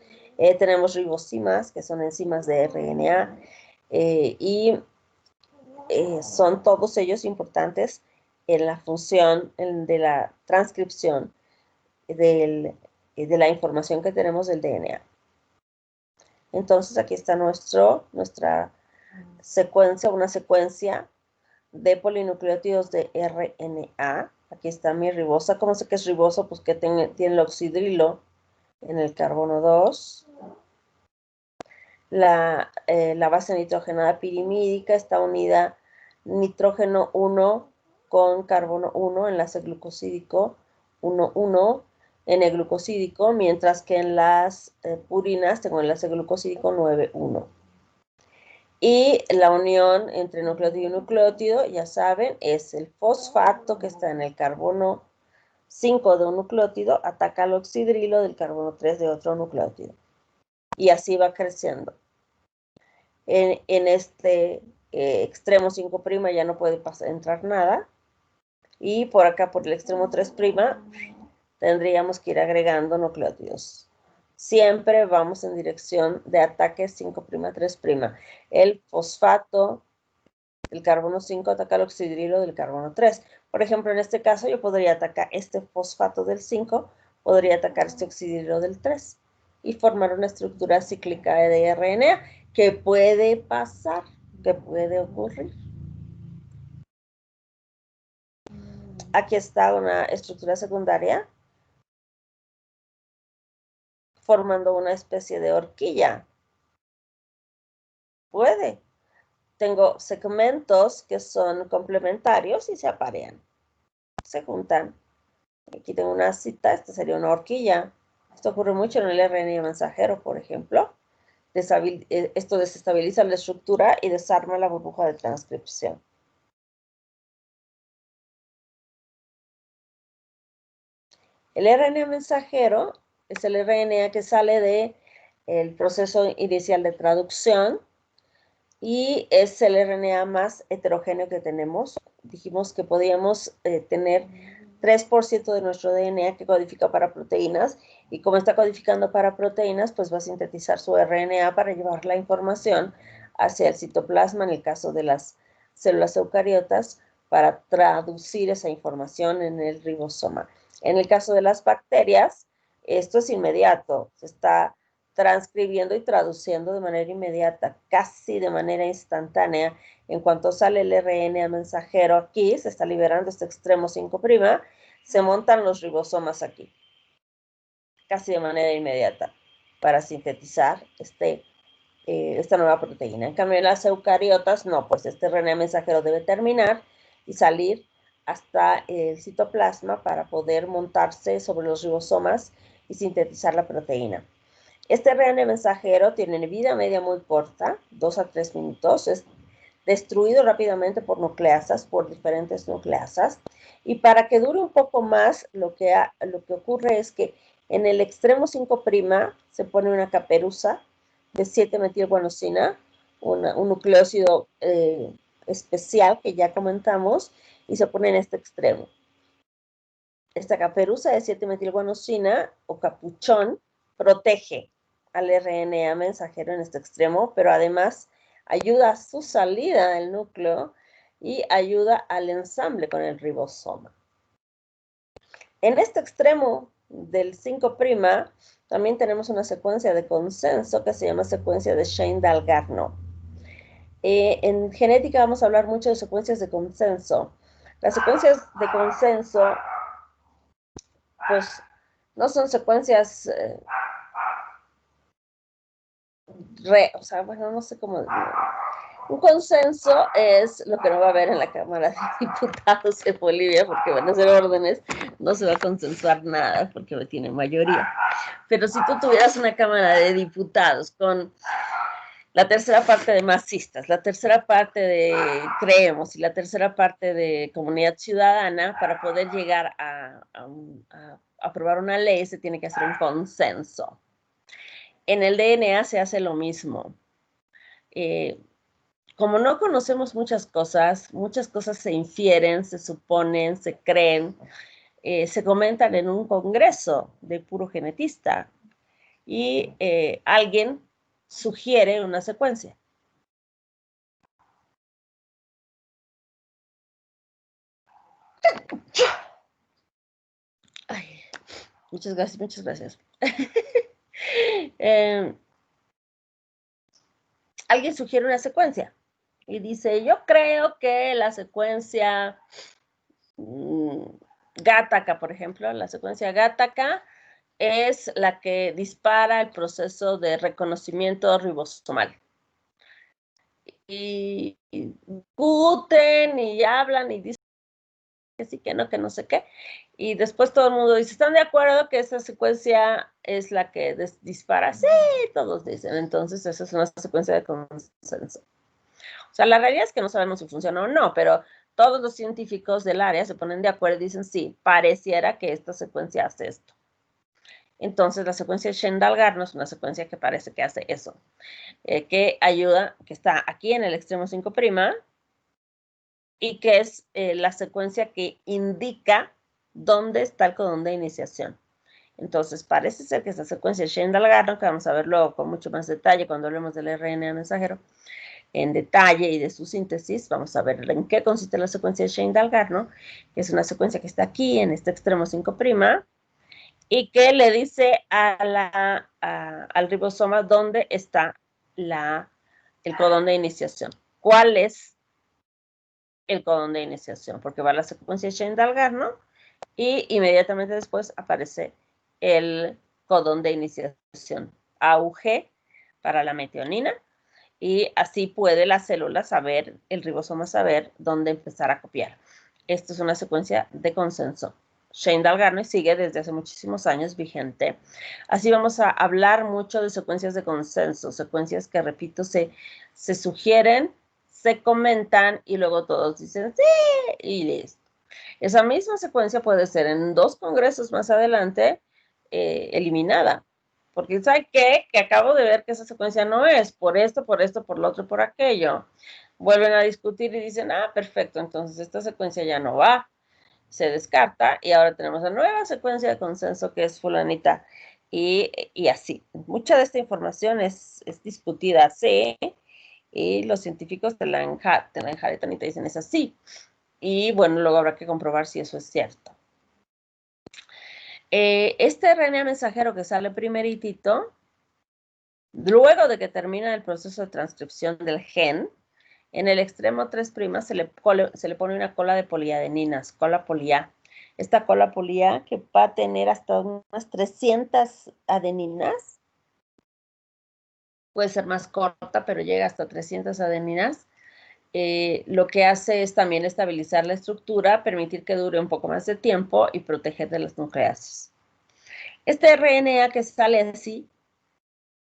Tenemos ribosimas, que son enzimas de RNA, y son todos ellos importantes en la función de la transcripción de la información que tenemos del DNA. Entonces aquí está nuestra secuencia, una secuencia de polinucleótidos de RNA. Aquí está mi ribosa. ¿Cómo sé que es riboso? Pues que tiene el oxidrilo en el carbono 2. La base nitrogenada pirimídica está unida nitrógeno 1 con carbono 1, enlace glucosídico 1,1, N-glucosídico, mientras que en las purinas tengo enlace glucosídico 9,1. Y la unión entre nucleótido y nucleótido, ya saben, es el fosfato que está en el carbono 5 de un nucleótido, ataca al oxidrilo del carbono 3 de otro nucleótido. Y así va creciendo. En este extremo 5' ya no puede entrar nada. Y por acá, por el extremo 3', tendríamos que ir agregando nucleótidos. Siempre vamos en dirección de ataque 5', 3'. El fosfato del carbono 5 ataca al oxidrilo del carbono 3. Por ejemplo, en este caso yo podría atacar este fosfato del 5, podría atacar este oxidrilo del 3 y formar una estructura cíclica de RNA que puede pasar, que puede ocurrir. Aquí está una estructura secundaria formando una especie de horquilla. Puede. Tengo segmentos que son complementarios y se aparean. Se juntan. Aquí tengo una cita, esta sería una horquilla. Esto ocurre mucho en el RNA mensajero, por ejemplo. Esto desestabiliza la estructura y desarma la burbuja de transcripción. El RNA mensajero es el RNA que sale del proceso inicial de traducción y es el RNA más heterogéneo que tenemos. Dijimos que podíamos tener 3% de nuestro DNA que codifica para proteínas, y como está codificando para proteínas, pues va a sintetizar su RNA para llevar la información hacia el citoplasma, en el caso de las células eucariotas, para traducir esa información en el ribosoma. En el caso de las bacterias, esto es inmediato, se está transcribiendo y traduciendo de manera inmediata, casi de manera instantánea. En cuanto sale el RNA mensajero aquí, se está liberando este extremo 5', se montan los ribosomas aquí, casi de manera inmediata, para sintetizar esta nueva proteína. En cambio, en las eucariotas, no, pues este RNA mensajero debe terminar y salir hasta el citoplasma para poder montarse sobre los ribosomas y sintetizar la proteína. Este RNA mensajero tiene vida media muy corta, 2 a 3 minutos, es destruido rápidamente por nucleasas, por diferentes nucleasas, y para que dure un poco más, lo que ocurre es que en el extremo 5' se pone una caperuza de 7-metilguanosina, un nucleócido especial que ya comentamos, y se pone en este extremo. Esta caperuza de 7-metilguanosina o capuchón protege al RNA mensajero en este extremo, pero además ayuda a su salida del núcleo y ayuda al ensamble con el ribosoma. En este extremo del 5' también tenemos una secuencia de consenso que se llama secuencia de Shane-Dalgarno. En genética vamos a hablar mucho de secuencias de consenso. Las secuencias de consenso, pues, no son secuencias o sea, bueno, no sé cómo. Un consenso es lo que no va a haber en la Cámara de Diputados en Bolivia, porque van a ser órdenes, no se va a consensuar nada porque no tiene mayoría. Pero si tú tuvieras una Cámara de Diputados con la tercera parte de masistas, la tercera parte de creemos y la tercera parte de comunidad ciudadana, para poder llegar a aprobar una ley se tiene que hacer un consenso. En el DNA se hace lo mismo. Como no conocemos muchas cosas se infieren, se suponen, se creen, se comentan en un congreso de puro genetista y alguien sugiere una secuencia. Ay, muchas gracias, muchas gracias. Alguien sugiere una secuencia y dice, yo creo que la secuencia Gattaca, por ejemplo, la secuencia Gattaca es la que dispara el proceso de reconocimiento ribosomal. Y discuten y hablan y dicen que sí, que no sé qué. Y después todo el mundo dice, ¿están de acuerdo que esa secuencia es la que dispara? Sí, todos dicen. Entonces esa es una secuencia de consenso. O sea, la realidad es que no sabemos si funciona o no, pero todos los científicos del área se ponen de acuerdo y dicen, sí, pareciera que esta secuencia hace esto. Entonces, la secuencia Shane-Dalgarno es una secuencia que parece que hace eso, que ayuda, que está aquí en el extremo 5' y que es la secuencia que indica dónde está el codón de iniciación. Entonces, parece ser que esta secuencia Shane-Dalgarno, que vamos a ver luego con mucho más detalle cuando hablemos del RNA mensajero, en detalle y de su síntesis, vamos a ver en qué consiste la secuencia Shane-Dalgarno, que es una secuencia que está aquí en este extremo 5' y que le dice al ribosoma dónde está el codón de iniciación. ¿Cuál es el codón de iniciación? Porque va la secuencia Shane-Dalgarno y inmediatamente después aparece el codón de iniciación AUG para la metionina y así puede la célula saber, el ribosoma saber dónde empezar a copiar. Esto es una secuencia de consenso. Shane-Dalgarno y sigue desde hace muchísimos años vigente. Así vamos a hablar mucho de secuencias de consenso, secuencias que, repito, se sugieren, se comentan y luego todos dicen sí y listo. Esa misma secuencia puede ser en 2 congresos más adelante eliminada. Porque ¿sabe qué? Que acabo de ver que esa secuencia no es por esto, por lo otro, por aquello. Vuelven a discutir y dicen, perfecto, entonces esta secuencia ya no va. Se descarta y ahora tenemos la nueva secuencia de consenso que es fulanita y así. Mucha de esta información es discutida así y los científicos te la enjaretan y te dicen es así. Y bueno, luego habrá que comprobar si eso es cierto. Este RNA mensajero que sale primeritito, luego de que termina el proceso de transcripción del gen, en el extremo 3' se le pone una cola de poliadeninas, cola poliA. Esta cola poliA que va a tener hasta unas 300 adeninas, puede ser más corta, pero llega hasta 300 adeninas. Lo que hace es también estabilizar la estructura, permitir que dure un poco más de tiempo y proteger de las nucleases. Este RNA que sale así,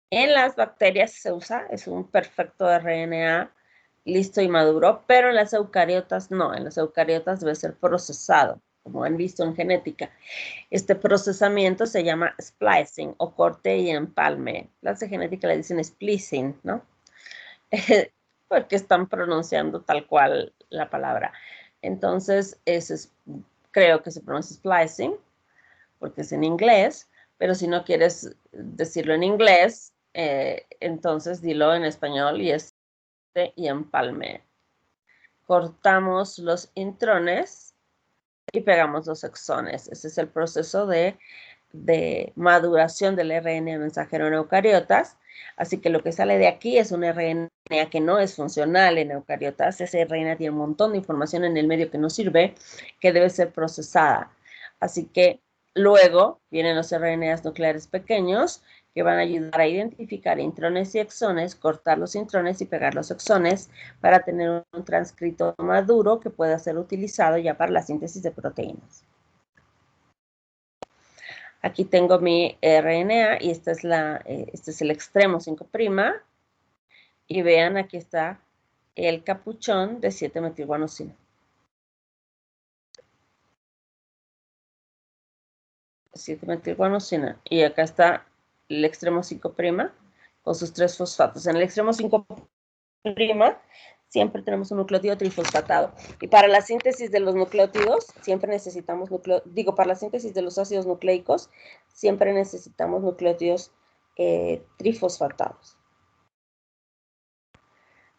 en las bacterias se usa, es un perfecto RNA listo y maduro, pero en las eucariotas no, en las eucariotas debe ser procesado, como han visto en genética. Este procesamiento se llama splicing o corte y empalme. Las de genética le dicen splicing, ¿no? Porque están pronunciando tal cual la palabra. Entonces, creo que se pronuncia splicing, porque es en inglés, pero si no quieres decirlo en inglés, entonces dilo en español y empalme. Cortamos los intrones y pegamos los exones. Ese es el proceso de maduración del RNA mensajero en eucariotas. Así que lo que sale de aquí es un RNA que no es funcional en eucariotas. Ese RNA tiene un montón de información en el medio que no sirve, que debe ser procesada. Así que luego vienen los RNAs nucleares pequeños que van a ayudar a identificar intrones y exones, cortar los intrones y pegar los exones para tener un transcrito maduro que pueda ser utilizado ya para la síntesis de proteínas. Aquí tengo mi RNA y este es el extremo 5'. Y vean, aquí está el capuchón de 7-metilguanosina. 7-metilguanosina. Y acá está el extremo 5' con sus 3 fosfatos. En el extremo 5' siempre tenemos un nucleótido trifosfatado. Y para la síntesis de los nucleótidos, siempre necesitamos para la síntesis de los ácidos nucleicos, siempre necesitamos nucleótidos trifosfatados.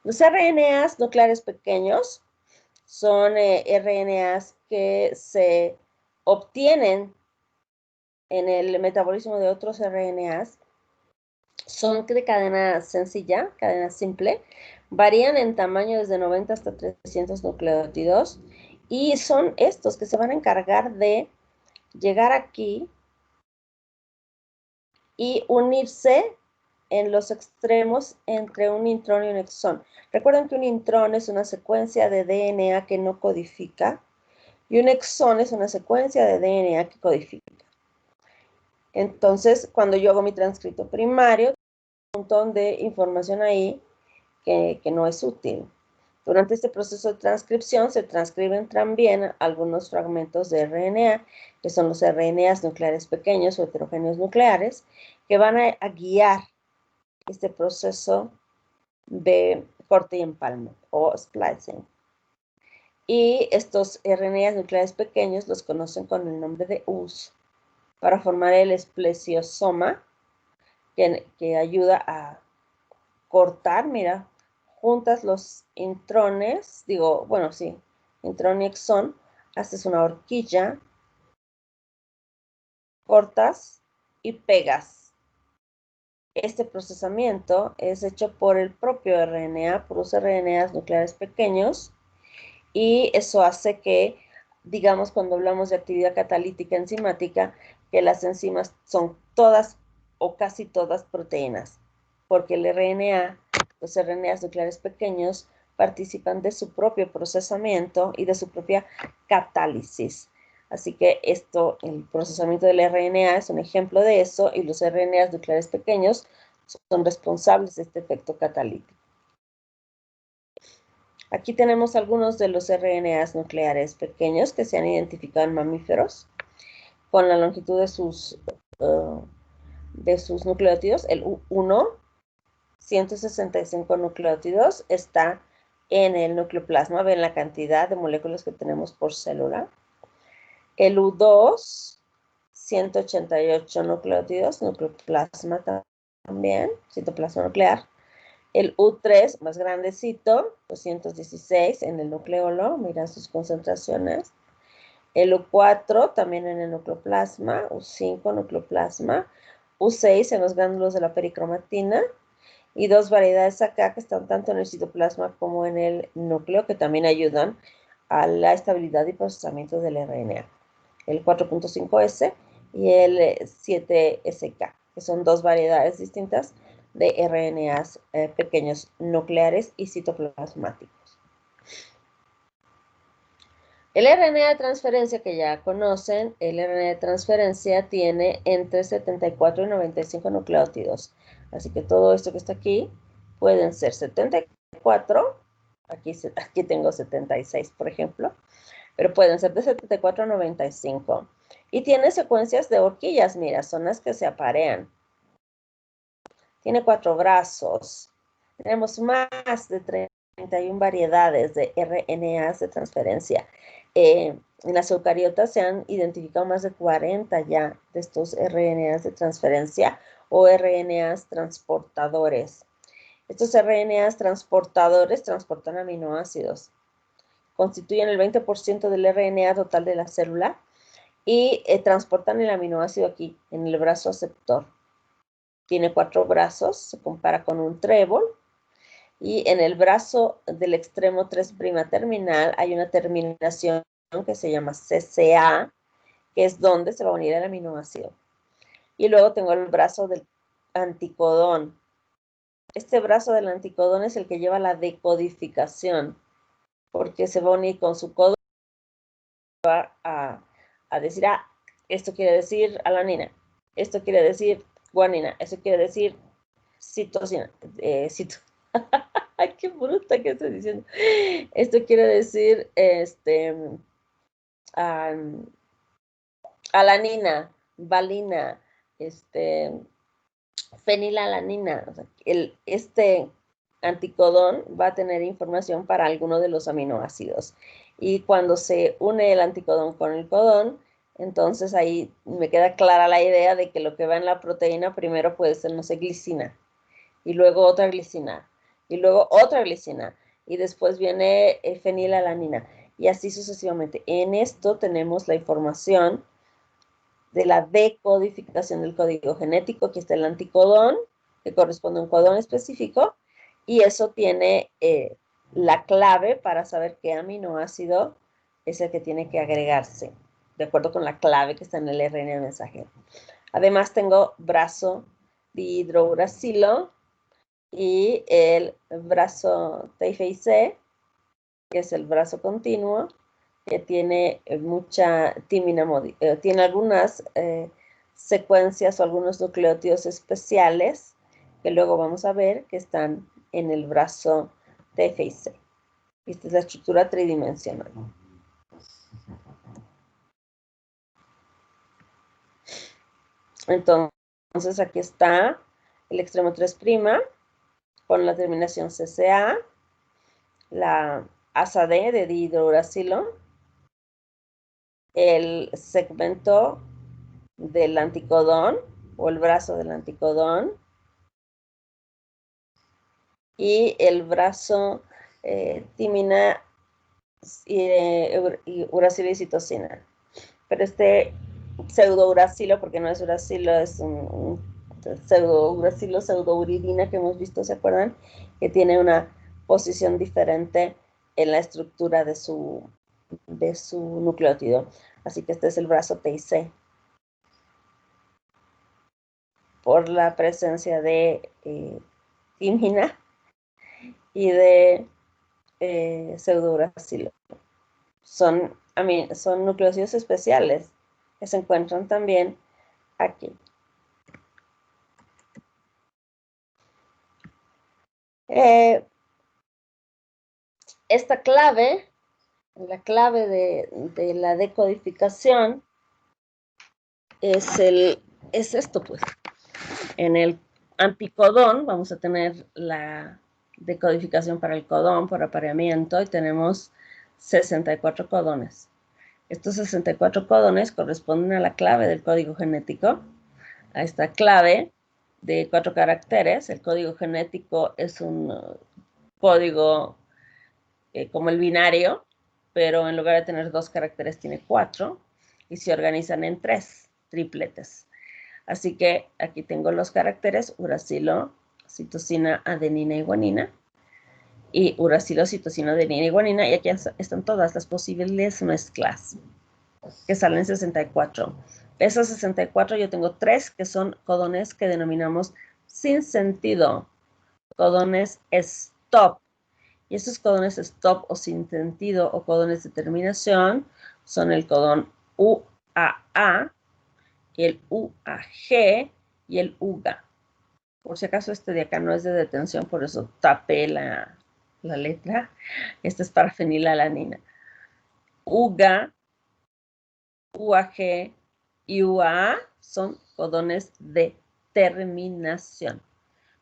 Los RNAs nucleares pequeños son RNAs que se obtienen en el metabolismo de otros RNAs. Son de cadena sencilla, cadena simple, varían en tamaño desde 90 hasta 300 nucleótidos y son estos que se van a encargar de llegar aquí y unirse en los extremos entre un intrón y un exón. Recuerden que un intrón es una secuencia de DNA que no codifica y un exón es una secuencia de DNA que codifica. Entonces, cuando yo hago mi transcrito primario, un montón de información ahí que no es útil. Durante este proceso de transcripción se transcriben también algunos fragmentos de RNA, que son los RNAs nucleares pequeños o heterogéneos nucleares, que van a guiar este proceso de corte y empalme o splicing. Y estos RNAs nucleares pequeños los conocen con el nombre de US para formar el esplesiosoma que ayuda a cortar, mira, juntas los intrones, intrón y exón, haces una horquilla, cortas y pegas. Este procesamiento es hecho por el propio RNA, por los RNAs nucleares pequeños, y eso hace que, digamos, cuando hablamos de actividad catalítica enzimática, que las enzimas son todas o casi todas proteínas, porque el RNA, los RNAs nucleares pequeños, participan de su propio procesamiento y de su propia catálisis. Así que el procesamiento del RNA es un ejemplo de eso, y los RNAs nucleares pequeños son responsables de este efecto catalítico. Aquí tenemos algunos de los RNAs nucleares pequeños que se han identificado en mamíferos con la longitud de sus nucleótidos. El U1, 165 nucleótidos, está en el nucleoplasma. Ven la cantidad de moléculas que tenemos por célula. El U2, 188 nucleótidos, nucleoplasma también, citoplasma nuclear. El U3, más grandecito, 216 en el nucleolo, miran sus concentraciones. El U4 también en el nucleoplasma, U5 nucleoplasma, U6 en los gránulos de la pericromatina, y dos variedades acá que están tanto en el citoplasma como en el núcleo, que también ayudan a la estabilidad y procesamiento del RNA. El 4.5S y el 7SK, que son dos variedades distintas de RNAs pequeños nucleares y citoplasmáticos. El RNA de transferencia que ya conocen, el RNA de transferencia tiene entre 74 y 95 nucleótidos. Así que todo esto que está aquí pueden ser 74, aquí tengo 76, por ejemplo, pero pueden ser de 74 a 95. Y tiene secuencias de horquillas, mira, son las que se aparean. Tiene 4 brazos. Tenemos más de 31 variedades de RNAs de transferencia. En las eucariotas se han identificado más de 40 ya de estos RNAs de transferencia o RNAs transportadores. Estos RNAs transportadores transportan aminoácidos. Constituyen el 20% del RNA total de la célula y transportan el aminoácido aquí, en el brazo aceptor. Tiene 4 brazos, se compara con un trébol, y en el brazo del extremo 3' terminal hay una terminación que se llama CCA, que es donde se va a unir el aminoácido. Y luego tengo el brazo del anticodón. Este brazo del anticodón es el que lleva la decodificación, porque se va a unir con su codón a decir, esto quiere decir alanina, esto quiere decir guanina, esto quiere decir citosina, Ay, qué bruta que estoy diciendo. Esto quiere decir, alanina, valina, fenilalanina. O sea, este anticodón va a tener información para alguno de los aminoácidos. Y cuando se une el anticodón con el codón, entonces ahí me queda clara la idea de que lo que va en la proteína primero puede ser, no sé, glicina, y luego otra glicina, y luego otra glicina, y después viene fenilalanina, y así sucesivamente. En esto tenemos la información de la decodificación del código genético. Aquí está el anticodón, que corresponde a un codón específico, y eso tiene la clave para saber qué aminoácido es el que tiene que agregarse, de acuerdo con la clave que está en el RNA mensajero. Además tengo brazo dihidrouracilo y el brazo TFIC, que es el brazo continuo, que tiene mucha timina, tiene algunas secuencias o algunos nucleótidos especiales que luego vamos a ver que están en el brazo TFIC. Esta es la estructura tridimensional. Entonces, aquí está el extremo 3' con la terminación CCA, la asa D de dihidrouracilo, el segmento del anticodón o el brazo del anticodón y el brazo timina y uracilo y citosina. Pero este pseudouracilo, porque no es uracilo, es un pseudouracilo, pseudouridina que hemos visto, ¿se acuerdan? Que tiene una posición diferente en la estructura de su nucleótido. Así que este es el brazo T y C. Por la presencia de timina y de pseudouracilo. Son nucleócidos especiales que se encuentran también aquí. Esta clave, la clave de la decodificación, es esto, pues. En el anticodón vamos a tener la decodificación para el codón por apareamiento y tenemos 64 codones. Estos 64 codones corresponden a la clave del código genético, a esta clave de 4 caracteres. El código genético es un código como el binario, pero en lugar de tener 2 caracteres tiene 4 y se organizan en 3 tripletes. Así que aquí tengo los caracteres uracilo, citosina, adenina y guanina. Y uracilo, citosina, adenina y guanina. Y aquí están todas las posibles mezclas, que salen 64. De esos 64 yo tengo 3 que son codones que denominamos sin sentido, codones stop. Y estos codones stop o sin sentido o codones de terminación son el codón UAA, el UAG y el UGA. Por si acaso este de acá no es de detención, por eso tapé la letra. Esta es para fenilalanina. UGA, UAG y UAA son codones de terminación.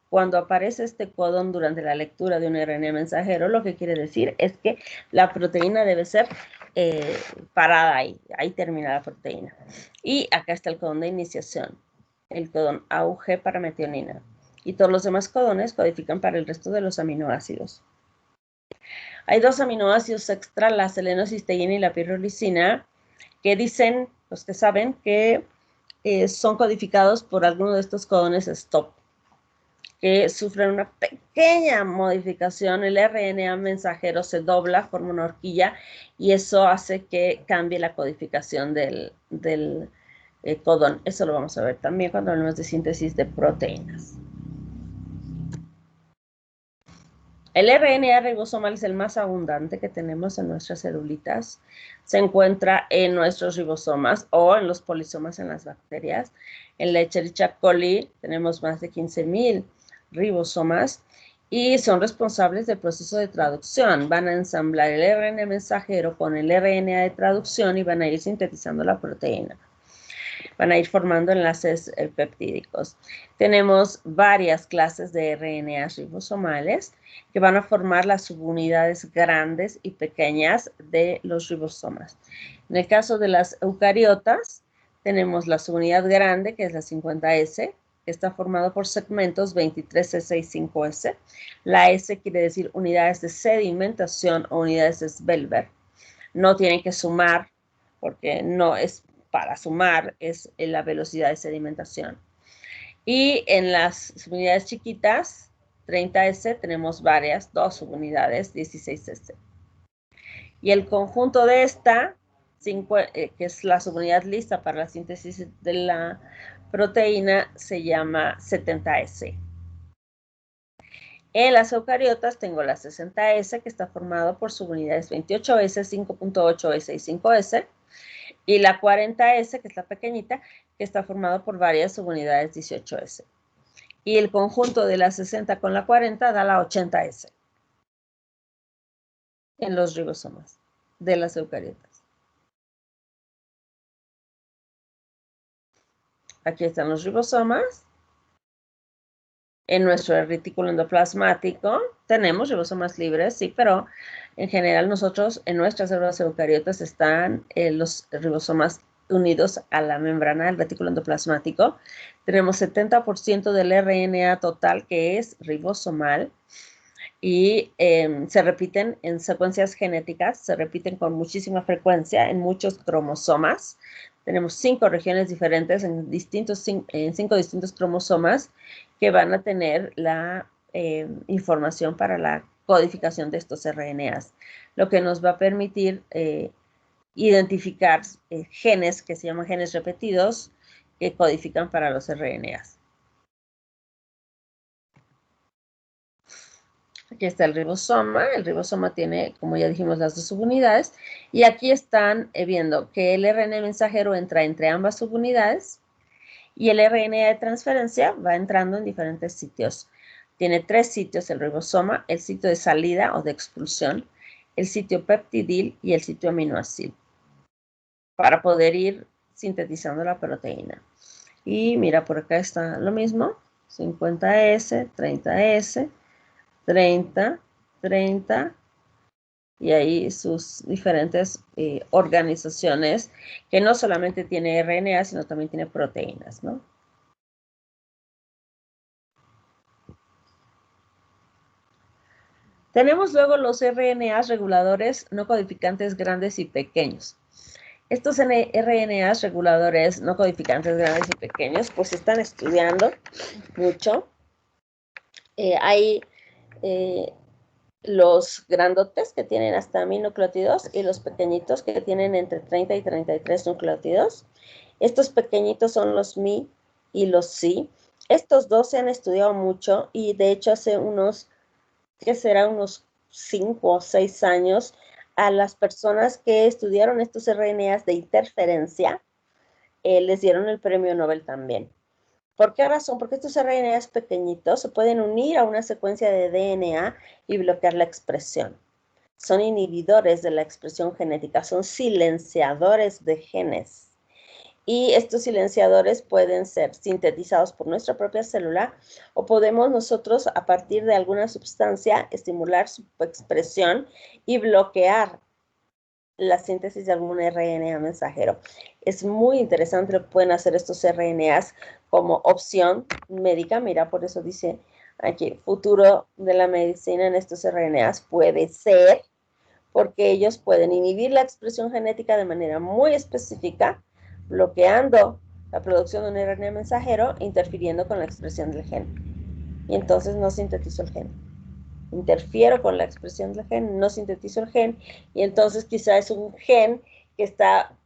Cuando aparece este codón durante la lectura de un RNA mensajero, lo que quiere decir es que la proteína debe ser parada ahí termina la proteína. Y acá está el codón de iniciación, el codón AUG para metionina. Y todos los demás codones codifican para el resto de los aminoácidos. Hay 2 aminoácidos extra, la selenocisteína y la pirolicina, que dicen, los que saben, que son codificados por alguno de estos codones stop, que sufren una pequeña modificación. El RNA mensajero se dobla, forma una horquilla, y eso hace que cambie la codificación del codón. Eso lo vamos a ver también cuando hablemos de síntesis de proteínas. El RNA ribosomal es el más abundante que tenemos en nuestras celulitas. Se encuentra en nuestros ribosomas o en los polisomas en las bacterias. En la Escherichia coli tenemos más de 15,000 ribosomas y son responsables del proceso de traducción. Van a ensamblar el RNA mensajero con el RNA de traducción y van a ir sintetizando la proteína. Van a ir formando enlaces peptídicos. Tenemos varias clases de RNAs ribosomales que van a formar las subunidades grandes y pequeñas de los ribosomas. En el caso de las eucariotas, tenemos la subunidad grande, que es la 50S, que está formado por segmentos 23S y 5S. La S quiere decir unidades de sedimentación o unidades de Svelberg. No tienen que sumar, porque no es para sumar, es la velocidad de sedimentación. Y en las subunidades chiquitas, 30S, tenemos varias, 2 subunidades, 16S. Y el conjunto de esta, que es la subunidad lista para la síntesis de la proteína, se llama 70S. En las eucariotas tengo la 60S, que está formado por subunidades 28S, 5.8S y 5S. Y la 40S, que es la pequeñita, que está formado por varias subunidades 18S. Y el conjunto de la 60 con la 40 da la 80S. en los ribosomas de las eucariotas. Aquí están los ribosomas. En nuestro retículo endoplasmático tenemos ribosomas libres, sí, pero en general nosotros en nuestras células eucariotas están los ribosomas unidos a la membrana del retículo endoplasmático. Tenemos 70% del RNA total que es ribosomal y se repiten en secuencias genéticas, se repiten con muchísima frecuencia en muchos cromosomas. Tenemos 5 regiones diferentes en 5 distintos cromosomas que van a tener la información para la codificación de estos RNAs, lo que nos va a permitir identificar genes que se llaman genes repetidos que codifican para los RNAs. Aquí está el ribosoma. El ribosoma tiene, como ya dijimos, las 2 subunidades. Y aquí están viendo que el RNA mensajero entra entre ambas subunidades y el RNA de transferencia va entrando en diferentes sitios. Tiene 3 sitios el ribosoma: el sitio de salida o de expulsión, el sitio peptidil y el sitio aminoácido, para poder ir sintetizando la proteína. Y mira, por acá está lo mismo: 50S, 30S, 30, 30, y ahí sus diferentes organizaciones, que no solamente tiene RNA, sino también tiene proteínas, ¿no? Tenemos luego los RNAs reguladores no codificantes grandes y pequeños. Estos RNAs reguladores no codificantes grandes y pequeños, pues se están estudiando mucho. Hay los grandotes que tienen hasta 1000 nucleótidos y los pequeñitos que tienen entre 30 y 33 nucleótidos. Estos pequeñitos son los Mi y los Si. Estos dos se han estudiado mucho y de hecho hace unos, ¿qué será? Unos 5 o 6 años, a las personas que estudiaron estos RNAs de interferencia les dieron el premio Nobel también. ¿Por qué razón? Porque estos RNAs pequeñitos se pueden unir a una secuencia de DNA y bloquear la expresión. Son inhibidores de la expresión genética, son silenciadores de genes. Y estos silenciadores pueden ser sintetizados por nuestra propia célula o podemos nosotros, a partir de alguna sustancia, estimular su expresión y bloquear la síntesis de algún RNA mensajero. Es muy interesante lo que pueden hacer estos RNAs como opción médica. Mira, por eso dice aquí, futuro de la medicina en estos RNAs puede ser, porque ellos pueden inhibir la expresión genética de manera muy específica, bloqueando la producción de un RNA mensajero, interfiriendo con la expresión del gen. Y entonces no sintetizo el gen. Interfiero con la expresión del gen, no sintetizo el gen, y entonces quizá es un gen que está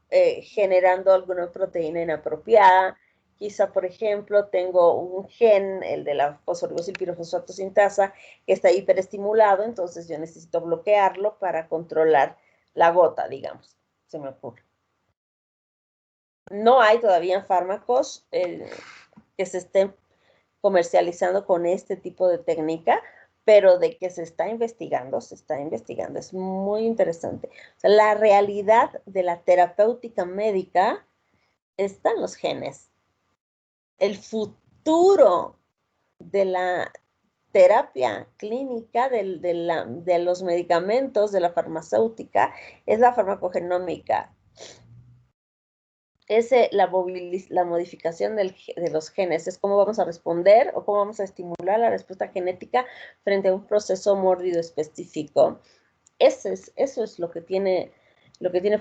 generando alguna proteína inapropiada. Quizá, por ejemplo, tengo un gen, el de la fosforilosilpirofosfato sintasa, que está hiperestimulado, entonces yo necesito bloquearlo para controlar la gota, digamos, se me ocurre. No hay todavía fármacos que se estén comercializando con este tipo de técnica, pero de que se está investigando, es muy interesante. O sea, la realidad de la terapéutica médica está en los genes. El futuro de la terapia clínica de los medicamentos, de la farmacéutica, es la farmacogenómica. Es la modificación de los genes, es cómo vamos a responder o cómo vamos a estimular la respuesta genética frente a un proceso mórbido específico. Eso es lo que tiene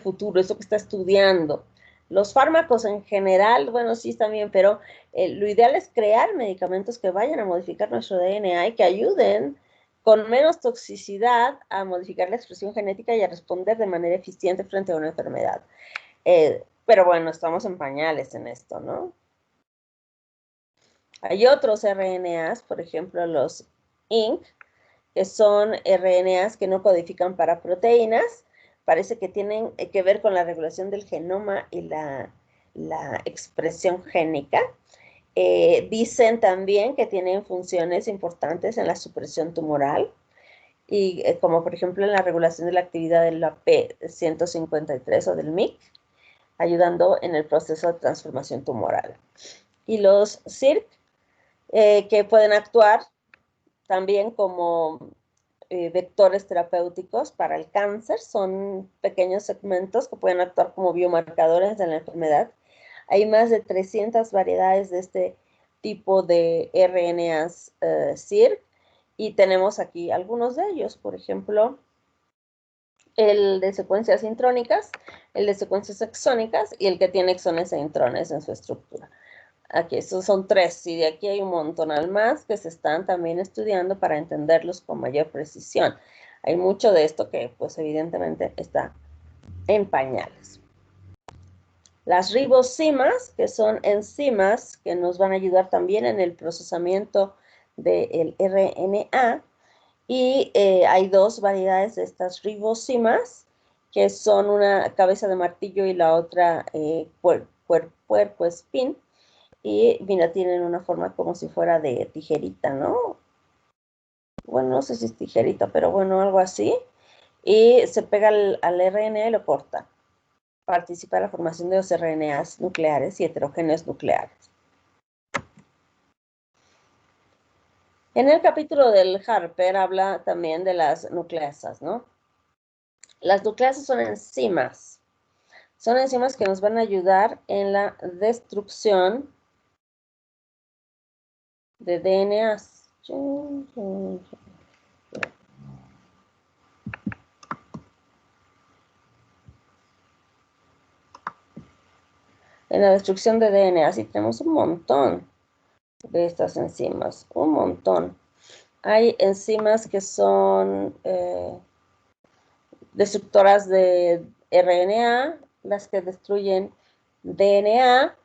futuro, es lo que está estudiando. Los fármacos en general, bueno, sí están bien, pero lo ideal es crear medicamentos que vayan a modificar nuestro DNA y que ayuden con menos toxicidad a modificar la expresión genética y a responder de manera eficiente frente a una enfermedad. Pero bueno, estamos en pañales en esto, ¿no? Hay otros RNAs, por ejemplo, los INC, que son RNAs que no codifican para proteínas. Parece que tienen que ver con la regulación del genoma y la expresión génica. Dicen también que tienen funciones importantes en la supresión tumoral. y como por ejemplo en la regulación de la actividad de la P153 o del MYC, ayudando en el proceso de transformación tumoral. Y los CIRC, que pueden actuar también como vectores terapéuticos para el cáncer, son pequeños segmentos que pueden actuar como biomarcadores de la enfermedad. Hay más de 300 variedades de este tipo de RNAs CIRC y tenemos aquí algunos de ellos, por ejemplo, el de secuencias intrónicas, el de secuencias exónicas y el que tiene exones e intrones en su estructura. Aquí, estos son 3, y de aquí hay un montón más que se están también estudiando para entenderlos con mayor precisión. Hay mucho de esto que, pues, evidentemente está en pañales. Las ribosimas, que son enzimas que nos van a ayudar también en el procesamiento del RNA, y hay 2 variedades de estas ribosimas, que son una cabeza de martillo y la otra puerco espín. Y mira, tienen una forma como si fuera de tijerita, ¿no? Bueno, no sé si es tijerita, pero bueno, algo así. Y se pega al RNA y lo corta. Participa en la formación de los RNAs nucleares y heterogéneos nucleares. En el capítulo del Harper habla también de las nucleasas, ¿no? Las nucleasas son enzimas. Son enzimas que nos van a ayudar en la destrucción de DNAs. En la destrucción de DNAs, y tenemos un montón de estas enzimas, un montón. Hay enzimas que son destructoras de RNA, las que destruyen DNA,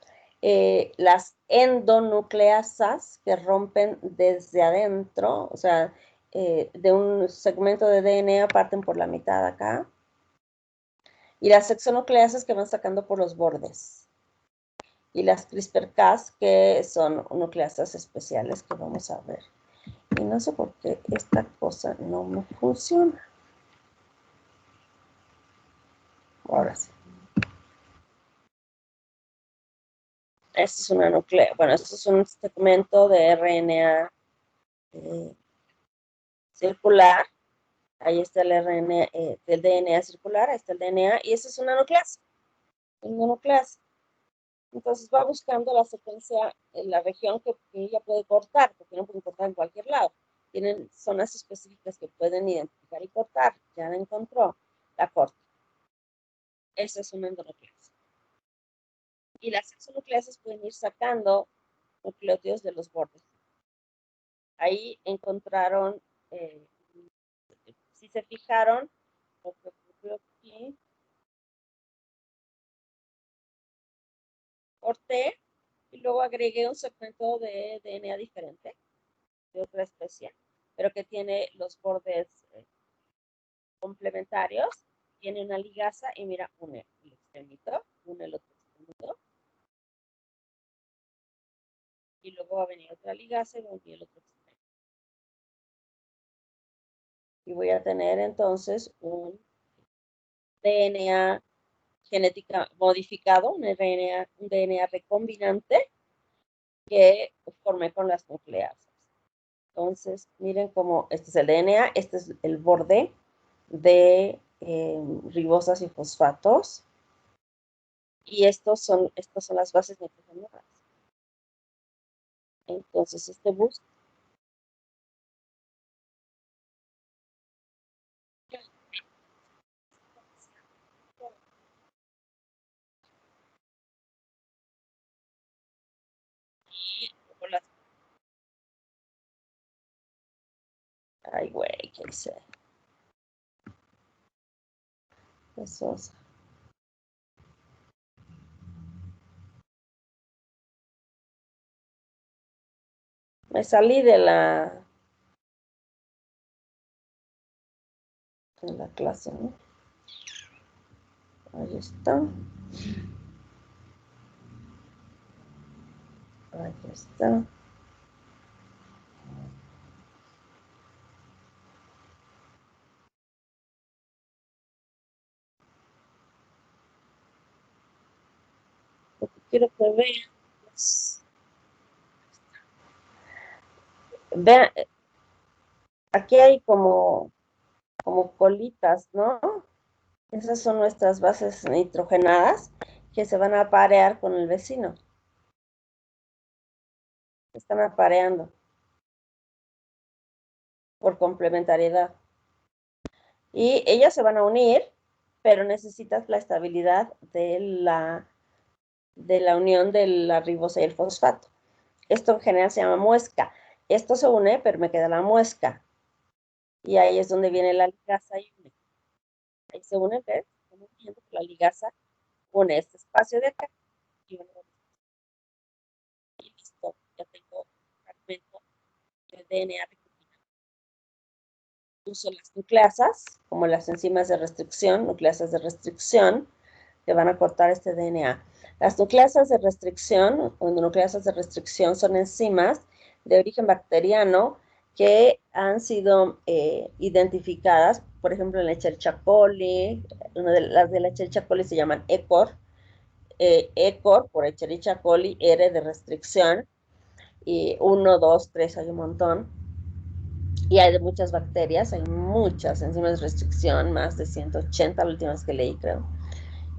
las endonucleasas que rompen desde adentro, o sea, de un segmento de DNA parten por la mitad acá, y las exonucleasas que van sacando por los bordes, y las CRISPR-Cas, que son nucleasas especiales que vamos a ver. Y no sé por qué esta cosa no me funciona. Ahora sí. Esto es una nuclea, bueno, esto es un segmento de RNA circular. Ahí está el RNA del DNA circular, ahí está el DNA, y esa es una nucleasa. Una nucleasa. Entonces va buscando la secuencia en la región que ella puede cortar, porque no puede cortar en cualquier lado. Tienen zonas específicas que pueden identificar y cortar. Ya la encontró, la corta. Esa es una endonucleasa. Y las exonucleasas pueden ir sacando nucleótidos de los bordes. Ahí encontraron, si se fijaron, lo que ocurrió aquí, corté y luego agregué un segmento de DNA diferente, de otra especie, pero que tiene los bordes complementarios, tiene una ligasa y mira, une el extremito, une el otro extremito, y luego va a venir otra ligasa y va a unir el otro extremito. Y voy a tener entonces un DNA genética modificado, un DNA recombinante que formé con las nucleasas. Entonces, miren cómo este es el DNA, este es el borde de ribosas y fosfatos, y estas son las bases nitrogenadas. Entonces, este bus las... Ay, güey, ¿qué hice? Eso es... Me salí de la clase, ¿no? Ahí está. Ahí está. quiero que vean. Vean, aquí hay como colitas, ¿no? Esas son nuestras bases nitrogenadas que se van a aparear con el vecino. Están apareando por complementariedad. Y ellas se van a unir, pero necesitas la estabilidad de la unión de la ribosa y el fosfato. Esto en general se llama muesca. Esto se une, pero me queda la muesca. Y ahí es donde viene la ligasa y une. Ahí se une, ¿ves? La ligasa une este espacio de acá y une. Y listo, ya tengo un fragmento de DNA recombinante. Uso las nucleasas, como las enzimas de restricción, nucleasas de restricción, que van a cortar este DNA. Las nucleasas de restricción, o nucleasas de restricción, son enzimas de origen bacteriano que han sido identificadas, por ejemplo, en la Escherichia coli. Las de la Escherichia coli se llaman ECOR, ECOR por Escherichia coli, R de restricción, y 1, 2, 3, hay un montón. Y hay de muchas bacterias, hay muchas enzimas de restricción, más de 180, las últimas que leí, creo.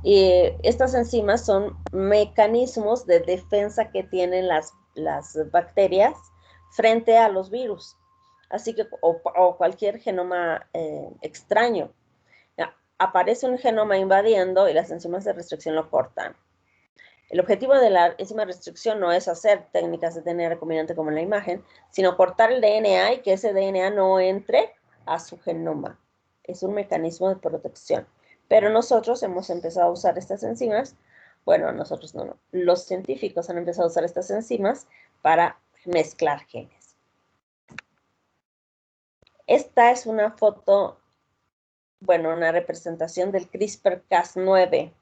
Y estas enzimas son mecanismos de defensa que tienen las bacterias frente a los virus, así que, o cualquier genoma extraño. Aparece un genoma invadiendo y las enzimas de restricción lo cortan. El objetivo de la enzima de restricción no es hacer técnicas de DNA recombinante como en la imagen, sino cortar el DNA y que ese DNA no entre a su genoma. Es un mecanismo de protección. Pero nosotros hemos empezado a usar estas enzimas, bueno, nosotros no, los científicos han empezado a usar estas enzimas para mezclar genes. Esta es una foto, bueno, una representación del CRISPR-Cas9.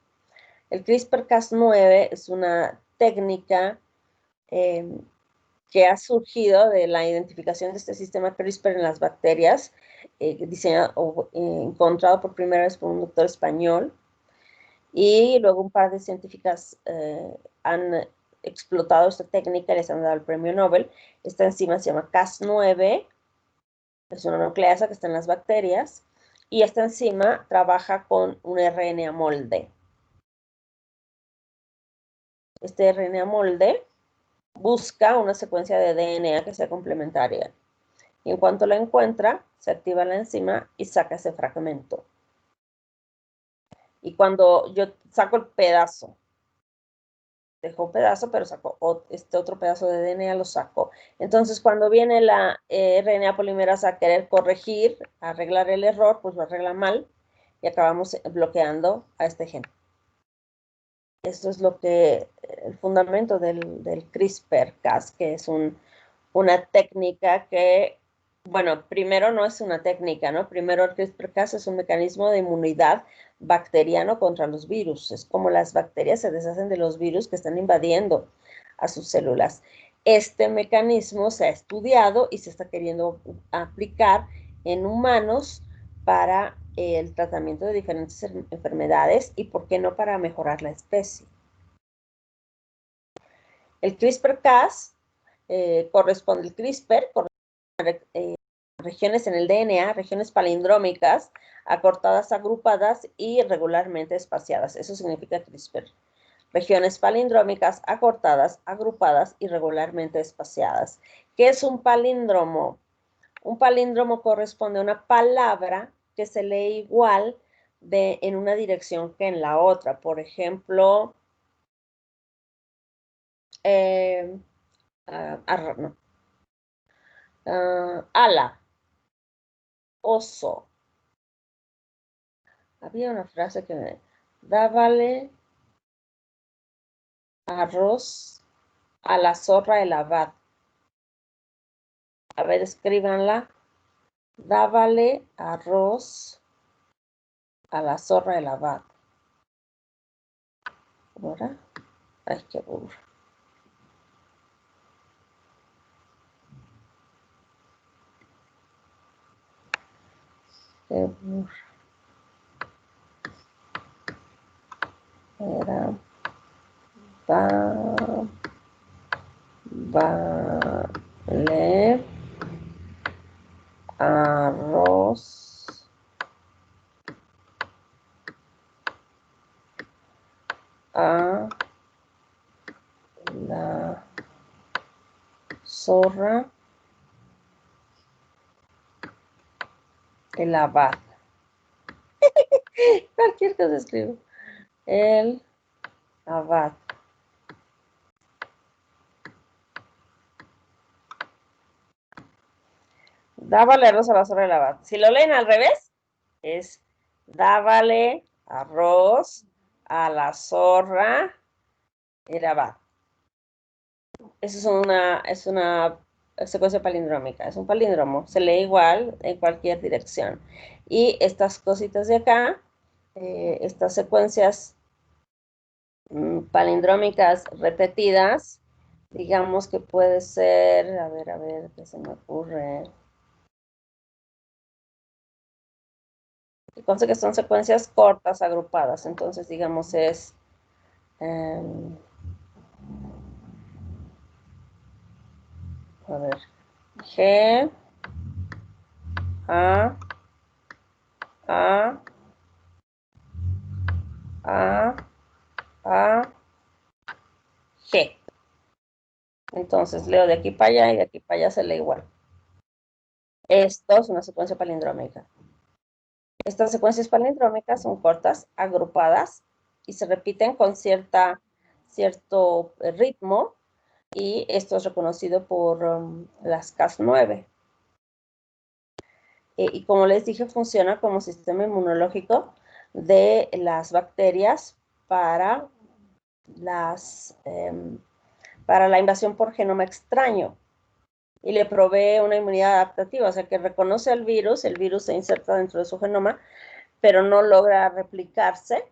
El CRISPR-Cas9 es una técnica que ha surgido de la identificación de este sistema CRISPR en las bacterias, diseñado o encontrado por primera vez por un doctor español, y luego un par de científicas han explotado esta técnica y les han dado el premio Nobel. Esta enzima se llama Cas9, es una nucleasa que está en las bacterias, y esta enzima trabaja con un RNA molde. Este RNA molde busca una secuencia de DNA que sea complementaria. Y en cuanto la encuentra, se activa la enzima y saca ese fragmento. Y cuando yo saco el pedazo, dejo un pedazo, pero saco este otro pedazo de DNA, lo saco. Entonces, cuando viene la RNA polimerasa a querer corregir, arreglar el error, pues lo arregla mal y acabamos bloqueando a este gen. Esto es el fundamento del CRISPR-Cas, que es una técnica que, bueno, primero no es una técnica, ¿no? Primero el CRISPR-Cas es un mecanismo de inmunidad bacteriano contra los virus. Es como las bacterias se deshacen de los virus que están invadiendo a sus células. Este mecanismo se ha estudiado y se está queriendo aplicar en humanos para el tratamiento de diferentes enfermedades y, ¿por qué no, para mejorar la especie? El CRISPR-Cas corresponde, el CRISPR corresponde a regiones en el DNA, regiones palindrómicas, acortadas, agrupadas y regularmente espaciadas. Eso significa CRISPR. Regiones palindrómicas, acortadas, agrupadas y regularmente espaciadas. ¿Qué es un palíndromo? Un palíndromo corresponde a una palabra que se lee igual en una dirección que en la otra. Por ejemplo, no. Ala, oso. Había una frase que me dábale arroz a la zorra el abad. A ver, escríbanla. Dábale arroz a la zorra el abad. ¿Cómo era? Ay, qué burro. Qué burro. Era Vale arroz a la zorra el abad. Cualquier cosa escribo. El abad. Dábale arroz a la zorra el abad. Si lo leen al revés, es dábale arroz a la zorra el abad. Eso es una secuencia palindrómica, es un palíndromo, se lee igual en cualquier dirección. Y estas cositas de acá, estas secuencias palindrómicas repetidas, digamos que puede ser, a ver, ¿qué se me ocurre? Conste que son secuencias cortas, agrupadas, entonces digamos es... a ver, G, A, G. Entonces leo de aquí para allá y de aquí para allá se lee igual. Esto es una secuencia palindrómica. Estas secuencias palindrómicas son cortas, agrupadas y se repiten con cierto ritmo, y esto es reconocido por las Cas9. Y como les dije, funciona como sistema inmunológico de las bacterias para la invasión por genoma extraño, y le provee una inmunidad adaptativa, o sea que reconoce el virus se inserta dentro de su genoma, pero no logra replicarse,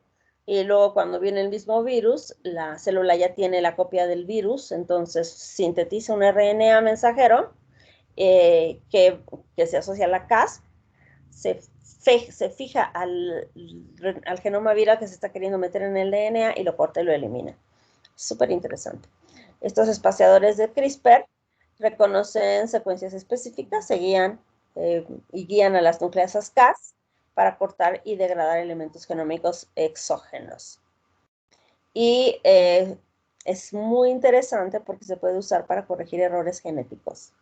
y luego cuando viene el mismo virus, la célula ya tiene la copia del virus, entonces sintetiza un RNA mensajero que se asocia a la Cas, se fija al genoma viral que se está queriendo meter en el DNA y lo corta y lo elimina. Súper interesante. Estos espaciadores de CRISPR reconocen secuencias específicas, se guían y guían a las nucleasas Cas para cortar y degradar elementos genómicos exógenos. Y es muy interesante porque se puede usar para corregir errores genéticos.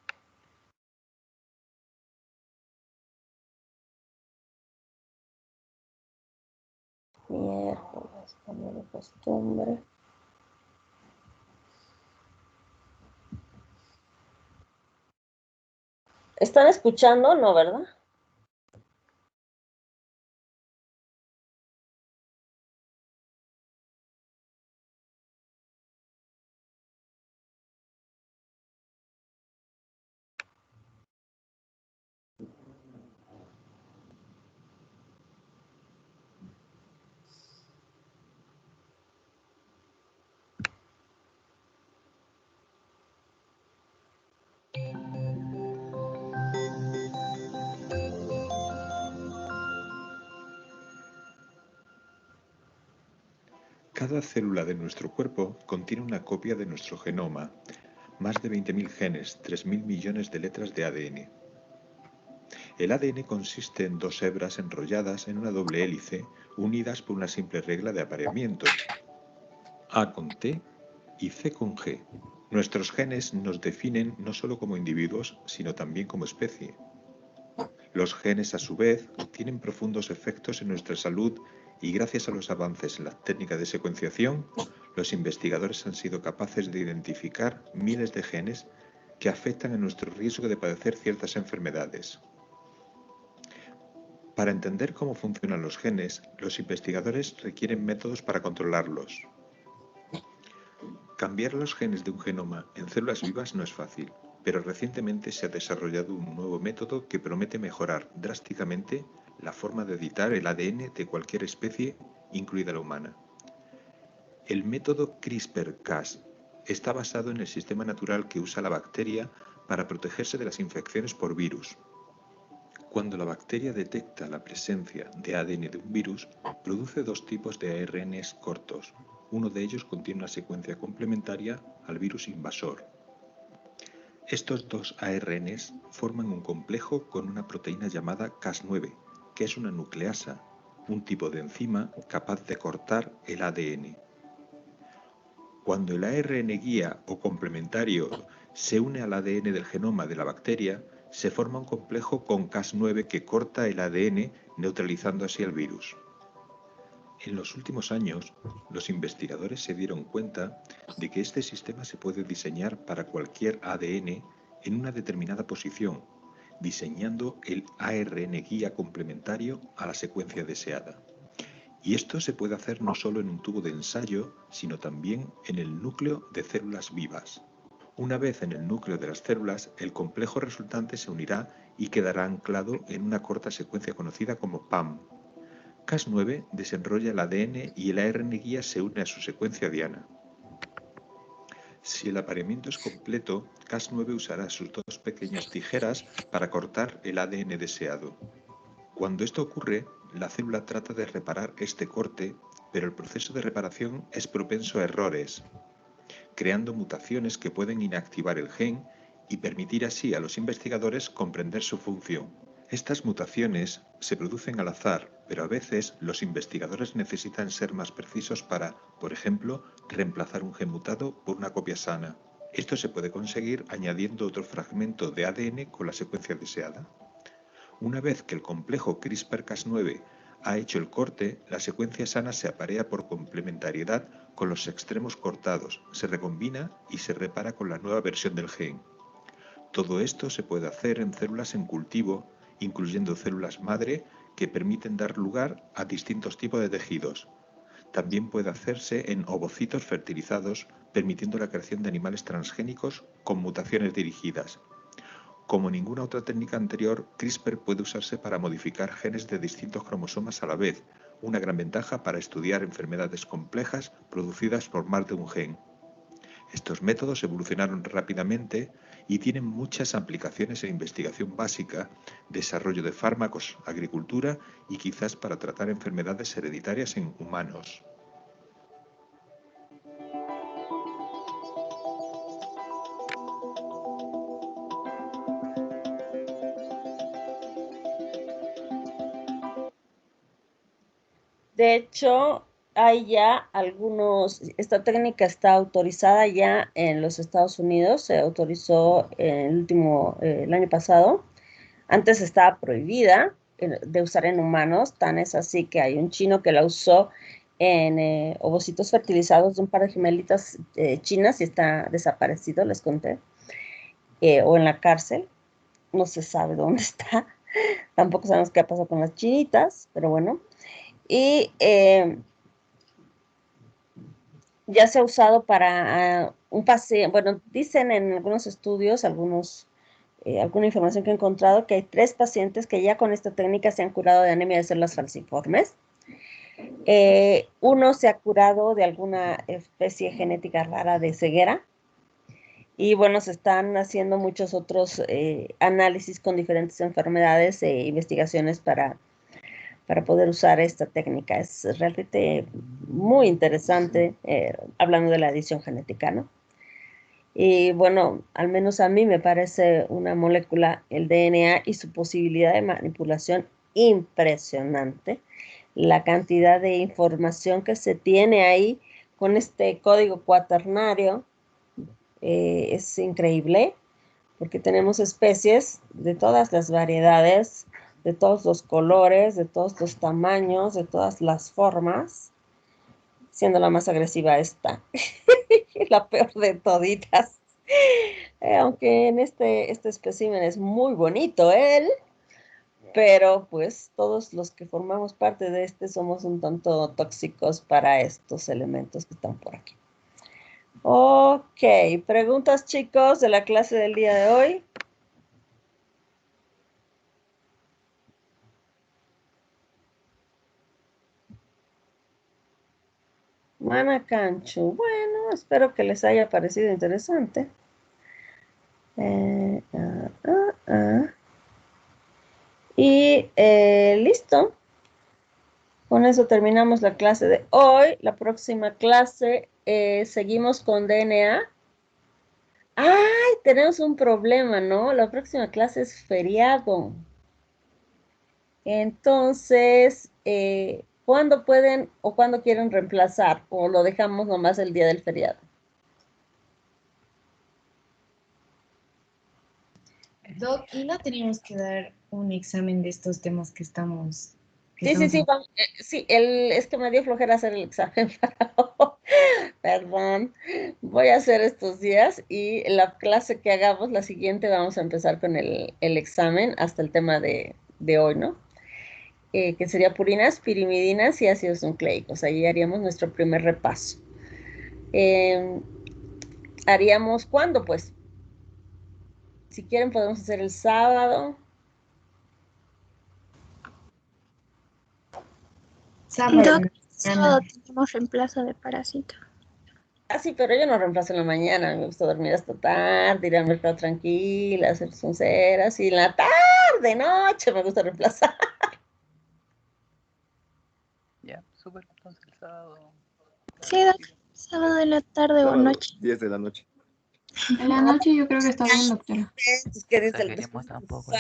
Miércoles, cambio de costumbre. ¿Están escuchando? No, ¿verdad? Cada célula de nuestro cuerpo contiene una copia de nuestro genoma, más de 20.000 genes, 3.000 millones de letras de ADN. El ADN consiste en dos hebras enrolladas en una doble hélice, unidas por una simple regla de apareamiento, A con T y C con G. Nuestros genes nos definen no solo como individuos, sino también como especie. Los genes, a su vez, tienen profundos efectos en nuestra salud, y gracias a los avances en la técnica de secuenciación, los investigadores han sido capaces de identificar miles de genes que afectan a nuestro riesgo de padecer ciertas enfermedades. Para entender cómo funcionan los genes, los investigadores requieren métodos para controlarlos. Cambiar los genes de un genoma en células vivas no es fácil, pero recientemente se ha desarrollado un nuevo método que promete mejorar drásticamente la forma de editar el ADN de cualquier especie, incluida la humana. El método CRISPR-Cas está basado en el sistema natural que usa la bacteria para protegerse de las infecciones por virus. Cuando la bacteria detecta la presencia de ADN de un virus, produce dos tipos de ARNs cortos, Uno de ellos contiene una secuencia complementaria al virus invasor. Estos dos ARNs forman un complejo con una proteína llamada Cas9, que es una nucleasa, un tipo de enzima capaz de cortar el ADN. Cuando el ARN guía o complementario se une al ADN del genoma de la bacteria, se forma un complejo con Cas9 que corta el ADN, neutralizando así el virus. En los últimos años, los investigadores se dieron cuenta de que este sistema se puede diseñar para cualquier ADN en una determinada posición, diseñando el ARN guía complementario a la secuencia deseada. Y esto se puede hacer no solo en un tubo de ensayo, sino también en el núcleo de células vivas. Una vez en el núcleo de las células, el complejo resultante se unirá y quedará anclado en una corta secuencia conocida como PAM. Cas9 desenrolla el ADN y el ARN guía se une a su secuencia diana. Si el apareamiento es completo, Cas9 usará sus dos pequeñas tijeras para cortar el ADN deseado. Cuando esto ocurre, la célula trata de reparar este corte, pero el proceso de reparación es propenso a errores, creando mutaciones que pueden inactivar el gen y permitir así a los investigadores comprender su función. Estas mutaciones se producen al azar, pero a veces los investigadores necesitan ser más precisos para, por ejemplo, reemplazar un gen mutado por una copia sana. Esto se puede conseguir añadiendo otro fragmento de ADN con la secuencia deseada. Una vez que el complejo CRISPR-Cas9 ha hecho el corte, la secuencia sana se aparea por complementariedad con los extremos cortados, se recombina y se repara con la nueva versión del gen. Todo esto se puede hacer en células en cultivo, incluyendo células madre que permiten dar lugar a distintos tipos de tejidos. También puede hacerse en ovocitos fertilizados, permitiendo la creación de animales transgénicos con mutaciones dirigidas. Como ninguna otra técnica anterior, CRISPR puede usarse para modificar genes de distintos cromosomas a la vez, una gran ventaja para estudiar enfermedades complejas producidas por más de un gen. Estos métodos evolucionaron rápidamente y tienen muchas aplicaciones en investigación básica, desarrollo de fármacos, agricultura y quizás para tratar enfermedades hereditarias en humanos. De hecho, hay ya esta técnica está autorizada ya en los Estados Unidos, se autorizó el año pasado. Antes estaba prohibida de usar en humanos, tan es así que hay un chino que la usó en ovocitos fertilizados de un par de gemelitas chinas y está desaparecido, les conté, o en la cárcel, no se sabe dónde está, tampoco sabemos qué ha pasado con las chinitas, pero bueno. Y ya se ha usado para un paciente, bueno, dicen en algunos estudios, alguna información que he encontrado, que hay 3 pacientes que ya con esta técnica se han curado de anemia de células falciformes. Uno se ha curado de alguna especie genética rara de ceguera. Y bueno, se están haciendo muchos otros análisis con diferentes enfermedades e investigaciones para poder usar esta técnica. Es realmente muy interesante, hablando de la edición genética, ¿no? Y bueno, al menos a mí me parece una molécula, el DNA, y su posibilidad de manipulación impresionante. La cantidad de información que se tiene ahí con este código cuaternario es increíble, porque tenemos especies de todas las variedades, de todos los colores, de todos los tamaños, de todas las formas, siendo la más agresiva esta, la peor de toditas. Aunque en este espécimen es muy bonito él, pero pues todos los que formamos parte de este somos un tanto tóxicos para estos elementos que están por aquí. Ok, preguntas, chicos, de la clase del día de hoy. Manacancho, bueno, espero que les haya parecido interesante. Y listo. Con eso terminamos la clase de hoy. La próxima clase seguimos con DNA. ¡Ay! Tenemos un problema, ¿no? La próxima clase es feriado. Entonces, ¿cuándo pueden o cuándo quieren reemplazar? ¿O lo dejamos nomás el día del feriado? Doc, ¿y no teníamos que dar un examen de estos temas que estamos... Sí, sí, es que me dio flojera hacer el examen para hoy. Perdón, voy a hacer estos días y la clase que hagamos, la siguiente, vamos a empezar con el examen hasta el tema de hoy, ¿no? Que sería purinas, pirimidinas y ácidos nucleicos. Ahí haríamos nuestro primer repaso. ¿Haríamos cuándo? Pues, si quieren podemos hacer el sábado. Sábado, Sábado tenemos reemplazo de parásito. Ah, sí, pero yo no reemplazo en la mañana, me gusta dormir hasta tarde, ir al mercado tranquila, hacer sonceras, y en la tarde, noche, me gusta reemplazar. Ya, súper, entonces el sábado. Sí, sábado de la tarde o Sábado, noche. 10 de la noche. En la noche yo creo que está bien, doctora. Es que desde el Exageremos tampoco.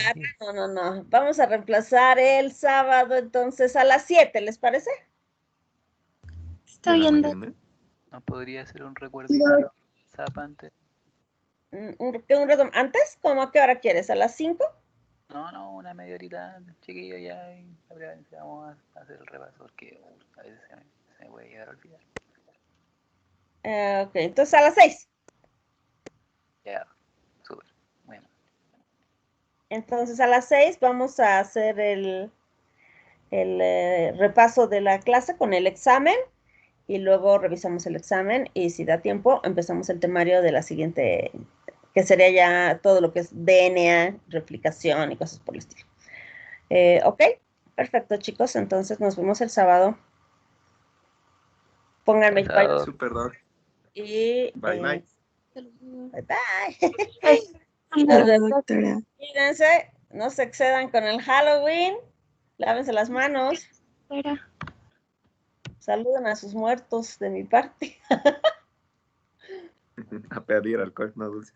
no. Vamos a reemplazar el sábado, entonces a las 7, ¿les parece? Está ¿De la bien, mañana? ¿No podría ser un recuerdito zapante? ¿Un reto antes? ¿Cómo a qué hora quieres? ¿A las 5? No, una media horita, chiquillo, ya y vamos a hacer el repaso, porque a veces se me puede llegar a olvidar. Ok, entonces a las 6. Ya, súper, bueno. Entonces a las 6 vamos a hacer el repaso de la clase con el examen y luego revisamos el examen y si da tiempo empezamos el temario de la siguiente, que sería ya todo lo que es DNA, replicación y cosas por el estilo. Ok, perfecto chicos, entonces nos vemos el sábado. Pónganme El sábado. Super Doc. y Bye, bye. bye. Nos vemos. doctora. Cuídense, no se excedan con el Halloween, lávense las manos, Fuera. saluden a sus muertos de mi parte. A pedir alcohol, no dulces.